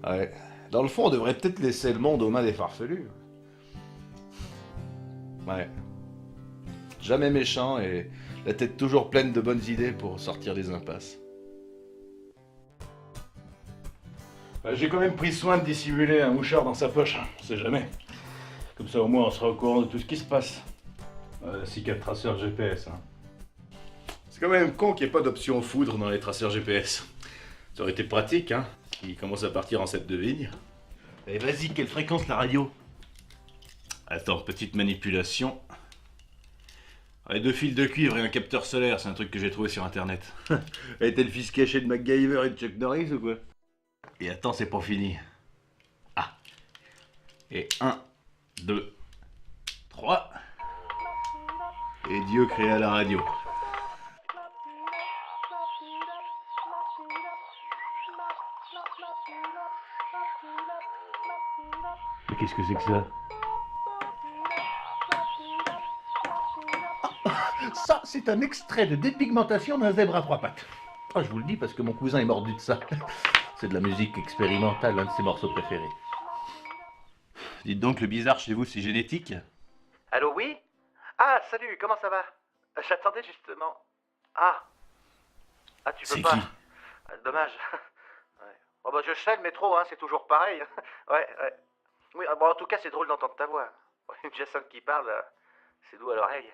Ouais. Dans le fond, on devrait peut-être laisser le monde aux mains des farfelus. Ouais. Jamais méchant et la tête toujours pleine de bonnes idées pour sortir des impasses. J'ai quand même pris soin de dissimuler un mouchard dans sa poche, on sait jamais. Comme ça au moins on sera au courant de tout ce qui se passe. Si qu'il y a le traceur GPS. C'est quand même con qu'il n'y ait pas d'option foudre dans les traceurs GPS. Ça aurait été pratique, hein, s'il commence à partir en cep de vigne. Eh vas-y, quelle fréquence la radio? Attends, petite manipulation. Ouais, 2 fils de cuivre et un capteur solaire, c'est un truc que j'ai trouvé sur internet. Elle était le fils caché de MacGyver et de Chuck Norris ou quoi? Et attends, c'est pas fini. Ah. Et 1, 2, 3. Et Dieu créa la radio. Mais qu'est-ce que c'est que ça? Ça, c'est un extrait de dépigmentation d'un zèbre à 3 pattes. Ah, je vous le dis parce que mon cousin est mordu de ça. C'est de la musique expérimentale, l'un de ses morceaux préférés. Dites donc, le bizarre chez vous, c'est génétique? Allô, oui? Ah, salut, comment ça va? J'attendais justement. Ah, tu peux C'est pas. qui? Dommage. Ouais. Oh bah je sais, le métro, hein, c'est toujours pareil. Ouais. Oui, bon, en tout cas, c'est drôle d'entendre ta voix. Une Jason qui parle, c'est doux à l'oreille.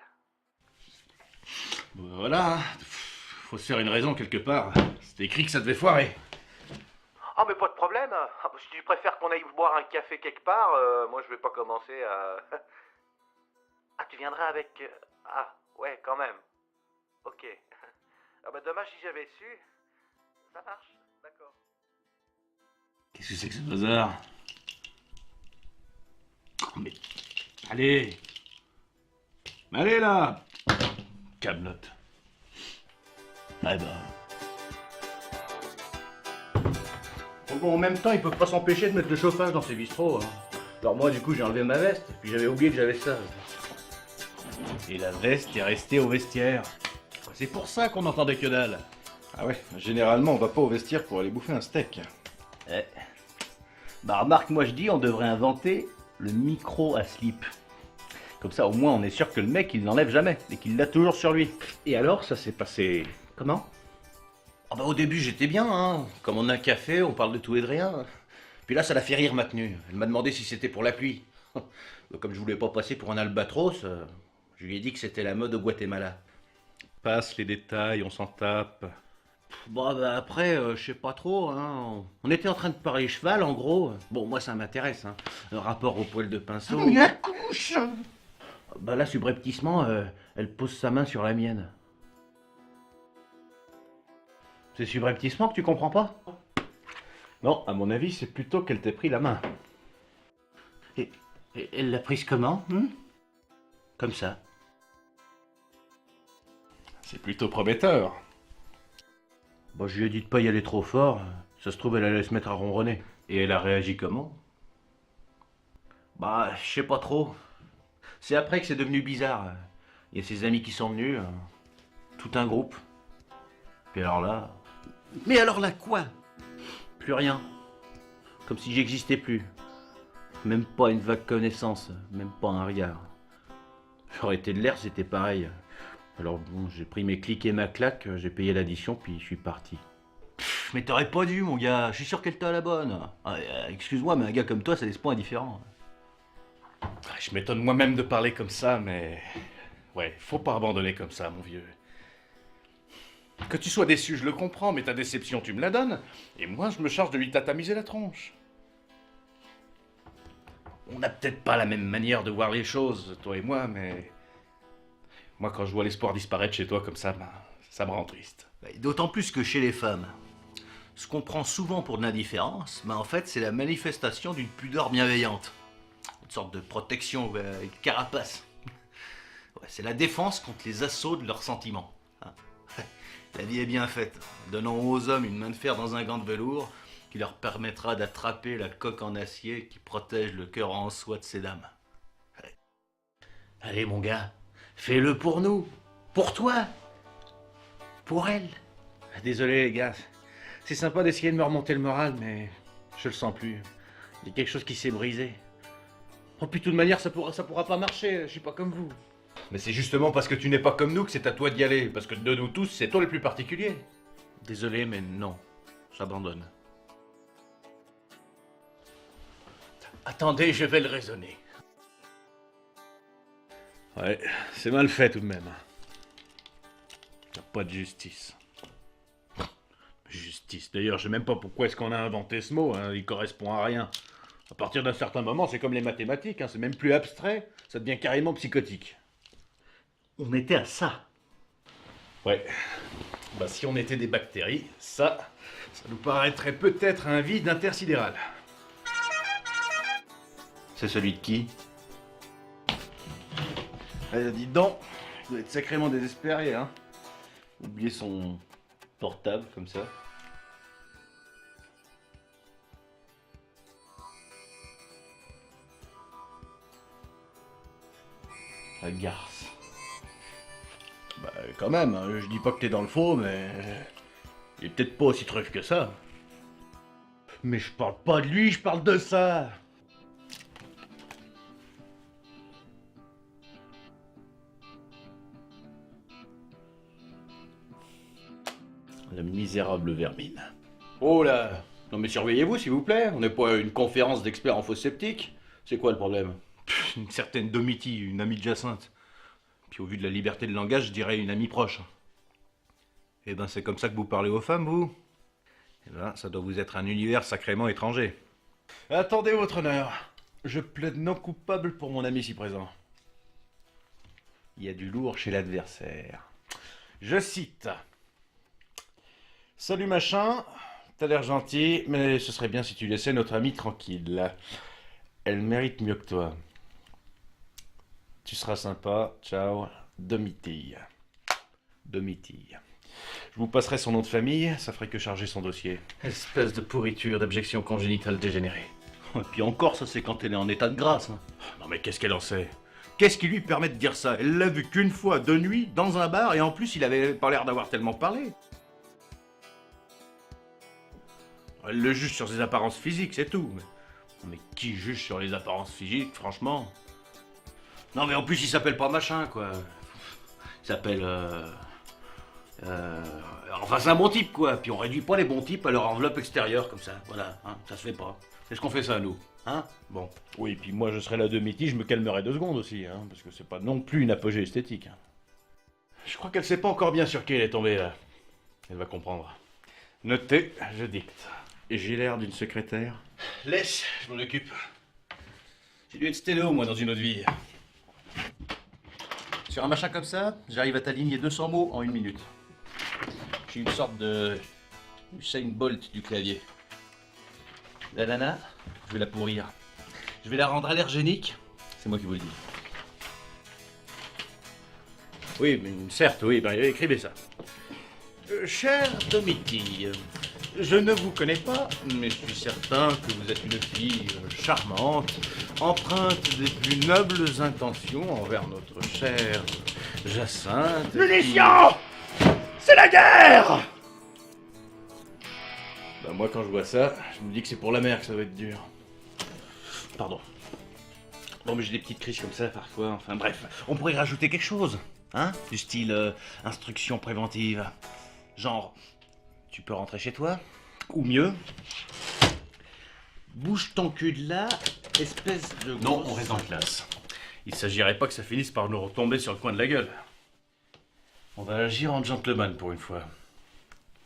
Voilà, faut se faire une raison quelque part. C'était écrit que ça devait foirer. Ah, mais pas de problème. Ah, bah, si tu préfères qu'on aille boire un café quelque part, moi je vais pas commencer à... Ah, tu viendras avec... Ah, ouais, quand même. Ok. Ah bah dommage si j'avais su. Ça marche, d'accord. Qu'est-ce que c'est que ce bazar? Oh, mais... Allez! Allez là! Cablote. Ah bah... Bon, en même temps, ils peuvent pas s'empêcher de mettre le chauffage dans ces bistrots. Hein. Alors moi, du coup, j'ai enlevé ma veste, puis j'avais oublié que j'avais ça. Et la veste est restée au vestiaire. C'est pour ça qu'on n'entendait que dalle. Ah ouais, généralement on va pas au vestiaire pour aller bouffer un steak. Bah remarque, moi je dis, on devrait inventer le micro à slip. Comme ça, au moins, on est sûr que le mec, il n'enlève jamais et qu'il l'a toujours sur lui. Et alors, ça s'est passé comment? Ah bah au début, j'étais bien, hein. Comme on a un café, on parle de tout et de rien. Puis là, ça l'a fait rire ma tenue. Elle m'a demandé si c'était pour la pluie. Comme je voulais pas passer pour un albatros, je lui ai dit que c'était la mode au Guatemala. Passe les détails, on s'en tape. Bon, bah après, je sais pas trop, hein. On était en train de parler cheval, en gros. Bon, moi, ça m'intéresse, hein. Un rapport au poil de pinceau. Une accouche! Bah là, subrepticement, elle pose sa main sur la mienne. C'est subrepticement que tu comprends pas? Non, à mon avis, c'est plutôt qu'elle t'ait pris la main. Et elle l'a prise comment, Comme ça. C'est plutôt prometteur. Bah, je lui ai dit de pas y aller trop fort. Ça se trouve, elle allait se mettre à ronronner. Et elle a réagi comment? Bah, je sais pas trop. C'est après que c'est devenu bizarre. Il y a ses amis qui sont venus. Tout un groupe. Puis alors là... Mais alors là, quoi? Plus rien. Comme si j'existais plus. Même pas une vague connaissance. Même pas un regard. J'aurais été de l'air, c'était pareil. Alors bon, j'ai pris mes clics et ma claque, j'ai payé l'addition, puis je suis parti. Mais t'aurais pas dû, mon gars. Je suis sûr qu'elle t'a à la bonne. Excuse-moi, mais un gars comme toi, ça laisse pas indifférent. Je m'étonne moi-même de parler comme ça, mais... Ouais, faut pas abandonner comme ça, mon vieux. Que tu sois déçu, je le comprends, mais ta déception, tu me la donnes. Et moi, je me charge de lui tatamiser la tronche. On n'a peut-être pas la même manière de voir les choses, toi et moi, mais... Moi, quand je vois l'espoir disparaître chez toi comme ça, ben, ça me rend triste. D'autant plus que chez les femmes, ce qu'on prend souvent pour de l'indifférence, en fait, c'est la manifestation d'une pudeur bienveillante. Une sorte de protection, une carapace. Ouais, c'est la défense contre les assauts de leurs sentiments. La vie est bien faite. Donnant aux hommes une main de fer dans un gant de velours, qui leur permettra d'attraper la coque en acier qui protège le cœur en soie de ces dames. Allez mon gars, fais-le pour nous, pour toi, pour elle. Désolé les gars, c'est sympa d'essayer de me remonter le moral, mais je le sens plus. Il y a quelque chose qui s'est brisé. Oh, puis de toute manière, ça pourra pas marcher, je suis pas comme vous. Mais c'est justement parce que tu n'es pas comme nous que c'est à toi d'y aller. Parce que de nous tous, c'est toi le plus particulier. Désolé, mais non, j'abandonne. Attendez, je vais le raisonner. Ouais, c'est mal fait tout de même. Y a pas de justice. Justice, d'ailleurs, je sais même pas pourquoi est-ce qu'on a inventé ce mot, hein, il correspond à rien. À partir d'un certain moment, c'est comme les mathématiques, hein, c'est même plus abstrait, ça devient carrément psychotique. On était à ça. Ouais. Bah si on était des bactéries, ça nous paraîtrait peut-être un vide intersidéral. C'est celui de qui? Dites donc, vous doit être sacrément désespéré, hein. Oublier son portable comme ça. La garce. Bah quand même, hein, je dis pas que t'es dans le faux, mais... il est peut-être pas aussi truffe que ça. Mais je parle pas de lui, je parle de ça. La misérable vermine. Oh là! Non mais surveillez-vous s'il vous plaît, on n'est pas à une conférence d'experts en fosses septiques. C'est quoi le problème? Une certaine Domiti, une amie de Jacinthe. Puis au vu de la liberté de langage, je dirais une amie proche. Eh ben c'est comme ça que vous parlez aux femmes, vous? Eh ben ça doit vous être un univers sacrément étranger. Attendez, votre honneur. Je plaide non coupable pour mon ami si présent. Il y a du lourd chez l'adversaire. Je cite. Salut machin, t'as l'air gentil, mais ce serait bien si tu laissais notre amie tranquille. Elle mérite mieux que toi. Tu seras sympa, ciao, Domitille. Domitille. Je vous passerai son nom de famille, ça ferait que charger son dossier. Espèce de pourriture d'abjection congénitale dégénérée. Et puis encore, ça c'est quand elle est en état de grâce. Hein. Non mais qu'est-ce qu'elle en sait? Qu'est-ce qui lui permet de dire ça? Elle l'a vu qu'une fois, de nuit, dans un bar, et en plus il avait pas l'air d'avoir tellement parlé. Elle le juge sur ses apparences physiques, c'est tout. Mais qui juge sur les apparences physiques, franchement? Non mais en plus il s'appelle pas machin, quoi. Il s'appelle... Enfin c'est un bon type, quoi. Puis on réduit pas les bons types à leur enveloppe extérieure, comme ça. Voilà, hein, ça se fait pas. Est-ce qu'on fait ça, nous? Hein? Bon. Oui, puis moi je serais là de Mitty, je me calmerais 2 secondes aussi, hein, parce que c'est pas non plus une apogée esthétique. Hein. Je crois qu'elle sait pas encore bien sur qui elle est tombée, là. Elle va comprendre. Notez, je dicte. Et j'ai l'air d'une secrétaire. Laisse, je m'en occupe. J'ai dû être stéléo, moi, dans une autre vie. Sur un machin comme ça, j'arrive à t'aligner 200 mots en 1 minute. J'ai une sorte de Usain Bolt du clavier. La nana, je vais la pourrir. Je vais la rendre allergénique. C'est moi qui vous le dis. Oui, mais certes, oui, ben, écrivez ça. Cher Domiti, je ne vous connais pas, mais je suis certain que vous êtes une fille charmante, empreinte des plus nobles intentions envers notre chère Jacinthe. Munitions! C'est la guerre! Bah moi quand je vois ça, je me dis que c'est pour la mer que ça va être dur. Pardon. Bon, mais j'ai des petites crises comme ça parfois, enfin bref. On pourrait rajouter quelque chose, hein? Du style instruction préventive. Genre, tu peux rentrer chez toi? Ou mieux, bouge ton cul de là, espèce de... Non, on reste en classe. Il s'agirait pas que ça finisse par nous retomber sur le coin de la gueule. On va agir en gentleman pour une fois.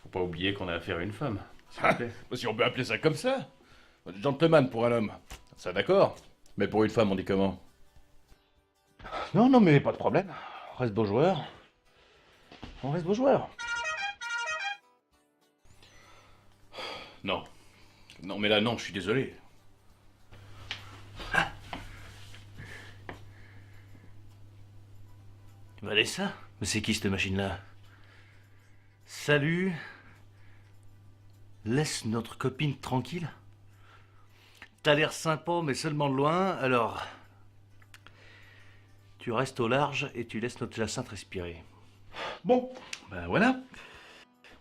Faut pas oublier qu'on a affaire à une femme. s'il vous plaît. Si on peut appeler ça comme ça. Gentleman pour un homme. Ça d'accord. Mais pour une femme, on dit comment? Non, mais pas de problème. On reste beau joueur. On reste beau joueur. Non. Non, mais là, non, je suis désolé. Ah. Vanessa? Mais c'est qui cette machine-là? Salut? Laisse notre copine tranquille. T'as l'air sympa, mais seulement de loin, alors... Tu restes au large et tu laisses notre Jacinthe respirer. Bon, ben voilà.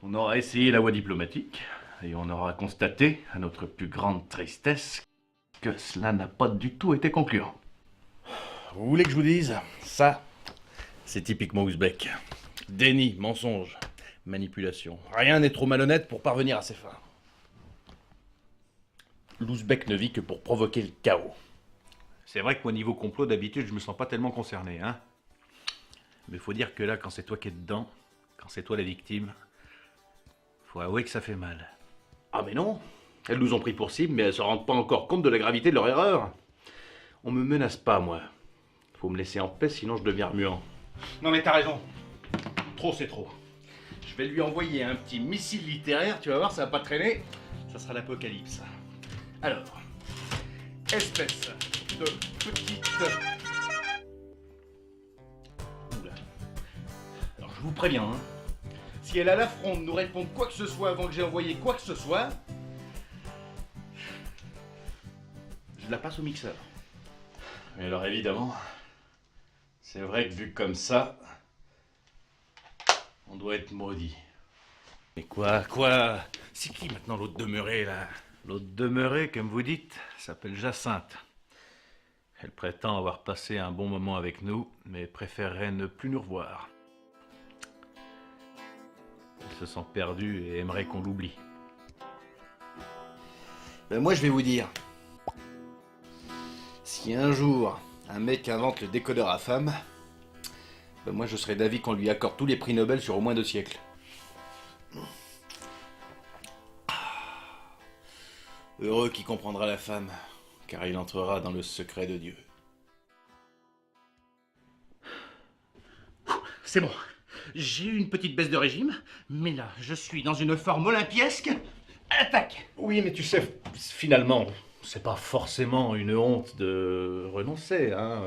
On aura essayé la voie diplomatique et on aura constaté, à notre plus grande tristesse, que cela n'a pas du tout été concluant. Vous voulez que je vous dise? Ça, c'est typiquement ouzbek. Déni, mensonge, manipulation. Rien n'est trop malhonnête pour parvenir à ses fins. L'ouzbek ne vit que pour provoquer le chaos. C'est vrai que moi, niveau complot, d'habitude, je me sens pas tellement concerné, hein. Mais faut dire que là, quand c'est toi qui es dedans, quand c'est toi la victime, faut avouer que ça fait mal. Ah mais non, elles nous ont pris pour cible, mais elles se rendent pas encore compte de la gravité de leur erreur. On me menace pas, moi. Faut me laisser en paix, sinon je deviens remuant. Non mais t'as raison. Trop c'est trop. Je vais lui envoyer un petit missile littéraire, tu vas voir, ça va pas traîner. Ça sera l'apocalypse. Alors, espèce de petite... Oula. Alors je vous préviens, hein. Si elle a l'affront de nous répondre quoi que ce soit avant que j'ai envoyé quoi que ce soit, je la passe au mixeur. Mais alors évidemment, c'est vrai que vu comme ça, on doit être maudit. Mais quoi? C'est qui maintenant l'autre demeuré là? L'autre demeuré, comme vous dites, s'appelle Jacinthe. Elle prétend avoir passé un bon moment avec nous, mais préférerait ne plus nous revoir. Elle se sent perdue et aimerait qu'on l'oublie. Ben moi je vais vous dire. Si un jour un mec invente le décodeur à femme, ben moi je serais d'avis qu'on lui accorde tous les prix Nobel sur au moins 2 siècles. Heureux qui comprendra la femme, car il entrera dans le secret de Dieu. C'est bon. J'ai eu une petite baisse de régime, mais là, je suis dans une forme olympiesque. Attaque! Oui, mais tu sais, finalement, c'est pas forcément une honte de renoncer, hein.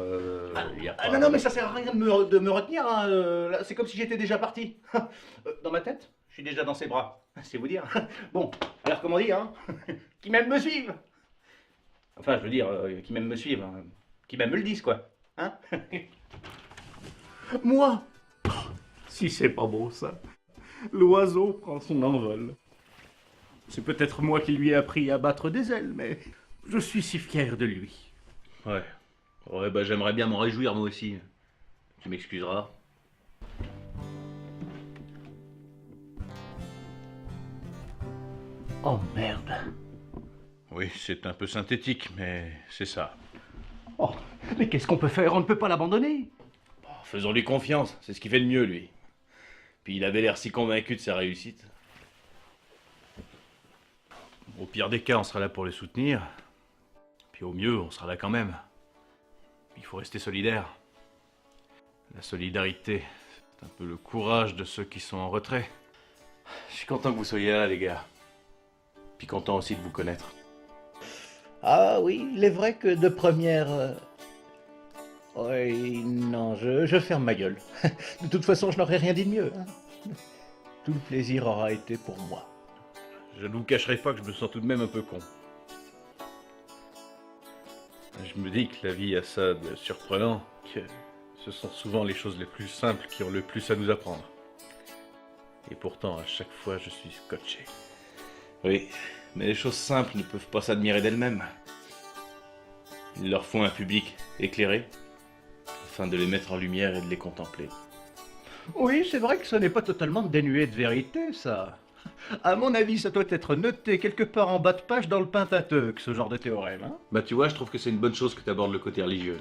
Y a pas... Non, mais ça sert à rien de me retenir, hein. Là, c'est comme si j'étais déjà parti. Dans ma tête, je suis déjà dans ses bras. C'est vous dire. Bon, alors comment dire, hein? Qui même me suivent. Enfin, je veux dire, qui même me suivent, hein. Qui même me le disent, quoi. Hein? Moi? Si c'est pas beau, ça. L'oiseau prend son envol. C'est peut-être moi qui lui ai appris à battre des ailes, mais je suis si fier de lui. Ouais, bah j'aimerais bien m'en réjouir moi aussi. Tu m'excuseras. Oh merde. Oui, c'est un peu synthétique, mais c'est ça. Oh, mais qu'est-ce qu'on peut faire? On ne peut pas l'abandonner. Bon, faisons-lui confiance, c'est ce qu'il fait de mieux, lui. Puis il avait l'air si convaincu de sa réussite. Au pire des cas, on sera là pour le soutenir. Puis au mieux, on sera là quand même. Il faut rester solidaire. La solidarité, c'est un peu le courage de ceux qui sont en retrait. Je suis content que vous soyez là, les gars. Puis content aussi de vous connaître. Ah oui, il est vrai que de première... Oui, non, je ferme ma gueule. De toute façon, je n'aurais rien dit de mieux. Hein. Tout le plaisir aura été pour moi. Je ne vous cacherai pas que je me sens tout de même un peu con. Je me dis que la vie a ça de surprenant, que ce sont souvent les choses les plus simples qui ont le plus à nous apprendre. Et pourtant, à chaque fois, je suis scotché. Oui, mais les choses simples ne peuvent pas s'admirer d'elles-mêmes. Il leur faut un public éclairé, afin de les mettre en lumière et de les contempler. Oui, c'est vrai que ce n'est pas totalement dénué de vérité, ça. À mon avis, ça doit être noté quelque part en bas de page dans le Pentateuque, ce genre de théorème, hein? Bah tu vois, je trouve que c'est une bonne chose que tu abordes le côté religieux.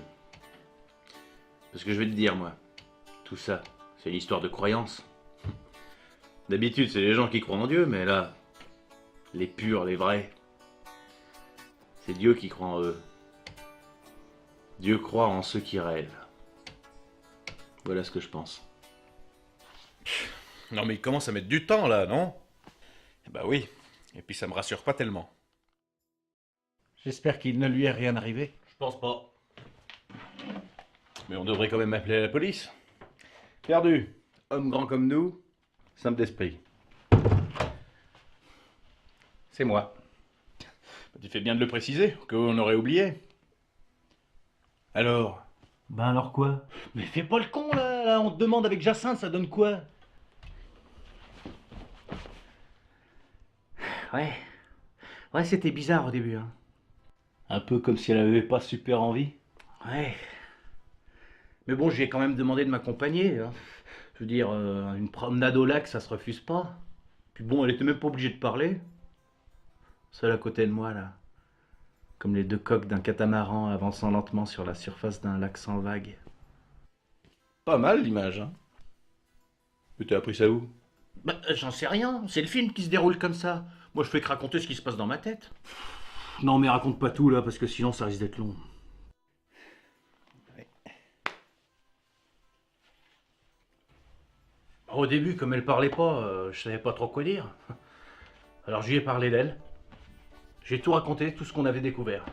Parce que je vais te dire, moi, tout ça, c'est une histoire de croyance. D'habitude, c'est les gens qui croient en Dieu, mais là, les purs, les vrais, c'est Dieu qui croit en eux. Dieu croit en ceux qui rêvent. Voilà ce que je pense. Non mais il commence à mettre du temps là, non? Bah oui, et puis ça me rassure pas tellement. J'espère qu'il ne lui est rien arrivé. Je pense pas. Mais on devrait quand même appeler la police. Perdu. Homme grand comme nous, simple d'esprit. c'est moi. Tu fais bien de le préciser, qu'on aurait oublié. Alors, Ben alors quoi? Mais fais pas le con là, on te demande avec Jacinthe, ça donne quoi? Ouais, c'était bizarre au début, hein. Un peu comme si elle avait pas super envie. Ouais. Mais bon, je lui ai quand même demandé de m'accompagner, hein. Je veux dire, une promenade au lac, ça se refuse pas. Puis bon, elle était même pas obligée de parler. Seule à côté de moi, là. Comme les deux coques d'un catamaran avançant lentement sur la surface d'un lac sans vagues. pas mal l'image, hein. Mais t'as appris ça où? Bah, j'en sais rien, c'est le film qui se déroule comme ça. Moi, je fais que raconter ce qui se passe dans ma tête. Non, mais raconte pas tout, là, parce que sinon, ça risque d'être long. Au début, comme elle parlait pas, je savais pas trop quoi dire. Alors, je lui ai parlé d'elle. J'ai tout raconté, tout ce qu'on avait découvert.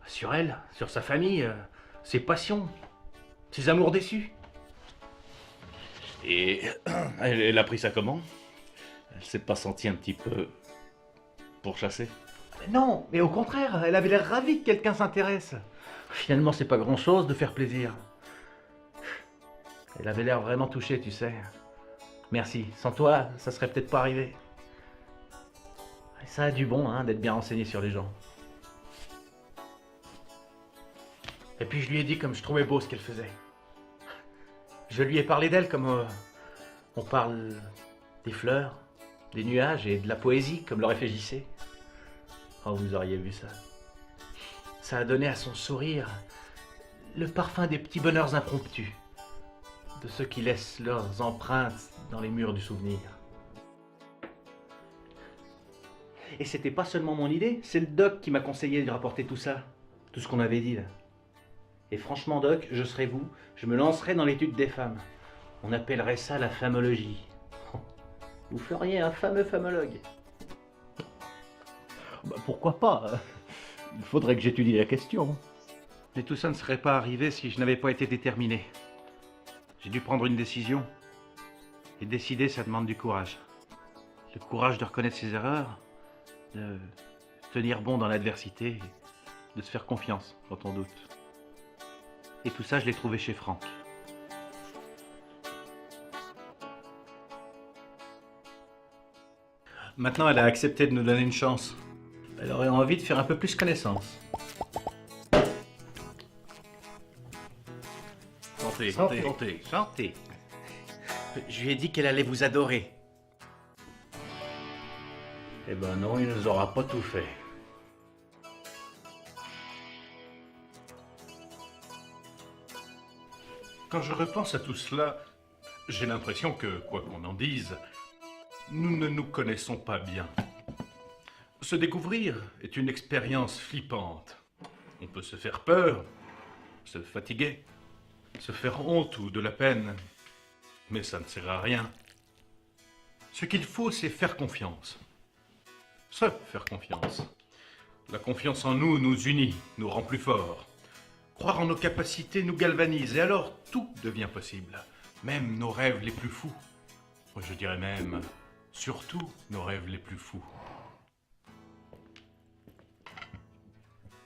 Sur elle, sur sa famille, ses passions, ses amours déçus. Et elle a pris ça comment? Elle s'est pas sentie un petit peu pourchassée? Non, mais au contraire, elle avait l'air ravie que quelqu'un s'intéresse. Finalement, c'est pas grand-chose de faire plaisir. Elle avait l'air vraiment touchée, tu sais. Merci. Sans toi, ça serait peut-être pas arrivé. Et ça a du bon, hein, d'être bien renseigné sur les gens. Et puis je lui ai dit comme je trouvais beau ce qu'elle faisait. Je lui ai parlé d'elle comme on parle des fleurs, des nuages et de la poésie, comme l'aurait fait JC. Oh, vous auriez vu ça. Ça a donné à son sourire le parfum des petits bonheurs impromptus, de ceux qui laissent leurs empreintes dans les murs du souvenir. Et c'était pas seulement mon idée, c'est le doc qui m'a conseillé de rapporter tout ça, tout ce qu'on avait dit là. Et franchement, doc, je serais vous, je me lancerais dans l'étude des femmes. On appellerait ça la famologie. Vous feriez un fameux famologue. Bah, pourquoi pas? Il faudrait que j'étudie la question. Mais tout ça ne serait pas arrivé si je n'avais pas été déterminé. J'ai dû prendre une décision. Et décider, ça demande du courage. Le courage de reconnaître ses erreurs, de tenir bon dans l'adversité, de se faire confiance quand on doute. Et tout ça, je l'ai trouvé chez Franck. Maintenant, elle a accepté de nous donner une chance. Elle aurait envie de faire un peu plus connaissance. Santé, santé, santé, santé. Je lui ai dit qu'elle allait vous adorer. Eh ben non, il nous aura pas tout fait. Quand je repense à tout cela, j'ai l'impression que, quoi qu'on en dise, nous ne nous connaissons pas bien. Se découvrir est une expérience flippante. On peut se faire peur, se fatiguer, se faire honte ou de la peine, mais ça ne sert à rien. Ce qu'il faut, c'est faire confiance. Se faire confiance. La confiance en nous nous unit, nous rend plus forts. Croire en nos capacités nous galvanise, et alors tout devient possible. Même nos rêves les plus fous. Je dirais même, surtout nos rêves les plus fous.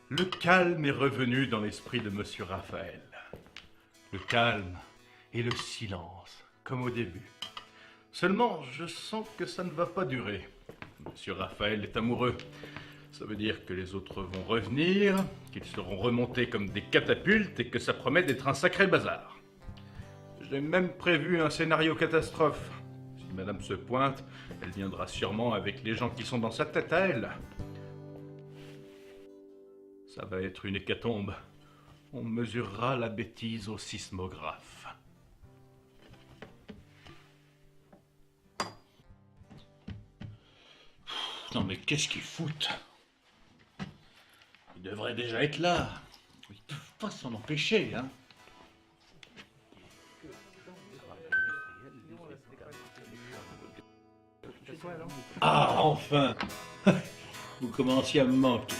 Le calme est revenu dans l'esprit de Monsieur Raphaël. Le calme et le silence, comme au début. Seulement, je sens que ça ne va pas durer. Monsieur Raphaël est amoureux. Ça veut dire que les autres vont revenir, qu'ils seront remontés comme des catapultes et que ça promet d'être un sacré bazar. J'ai même prévu un scénario catastrophe. Si madame se pointe, elle viendra sûrement avec les gens qui sont dans sa tête à elle. Ça va être une hécatombe. On mesurera la bêtise au sismographe. Non mais qu'est-ce qu'ils foutent? Ils devraient déjà être là. Ils peuvent pas s'en empêcher, hein. Ah, enfin! Vous commenciez à me manquer.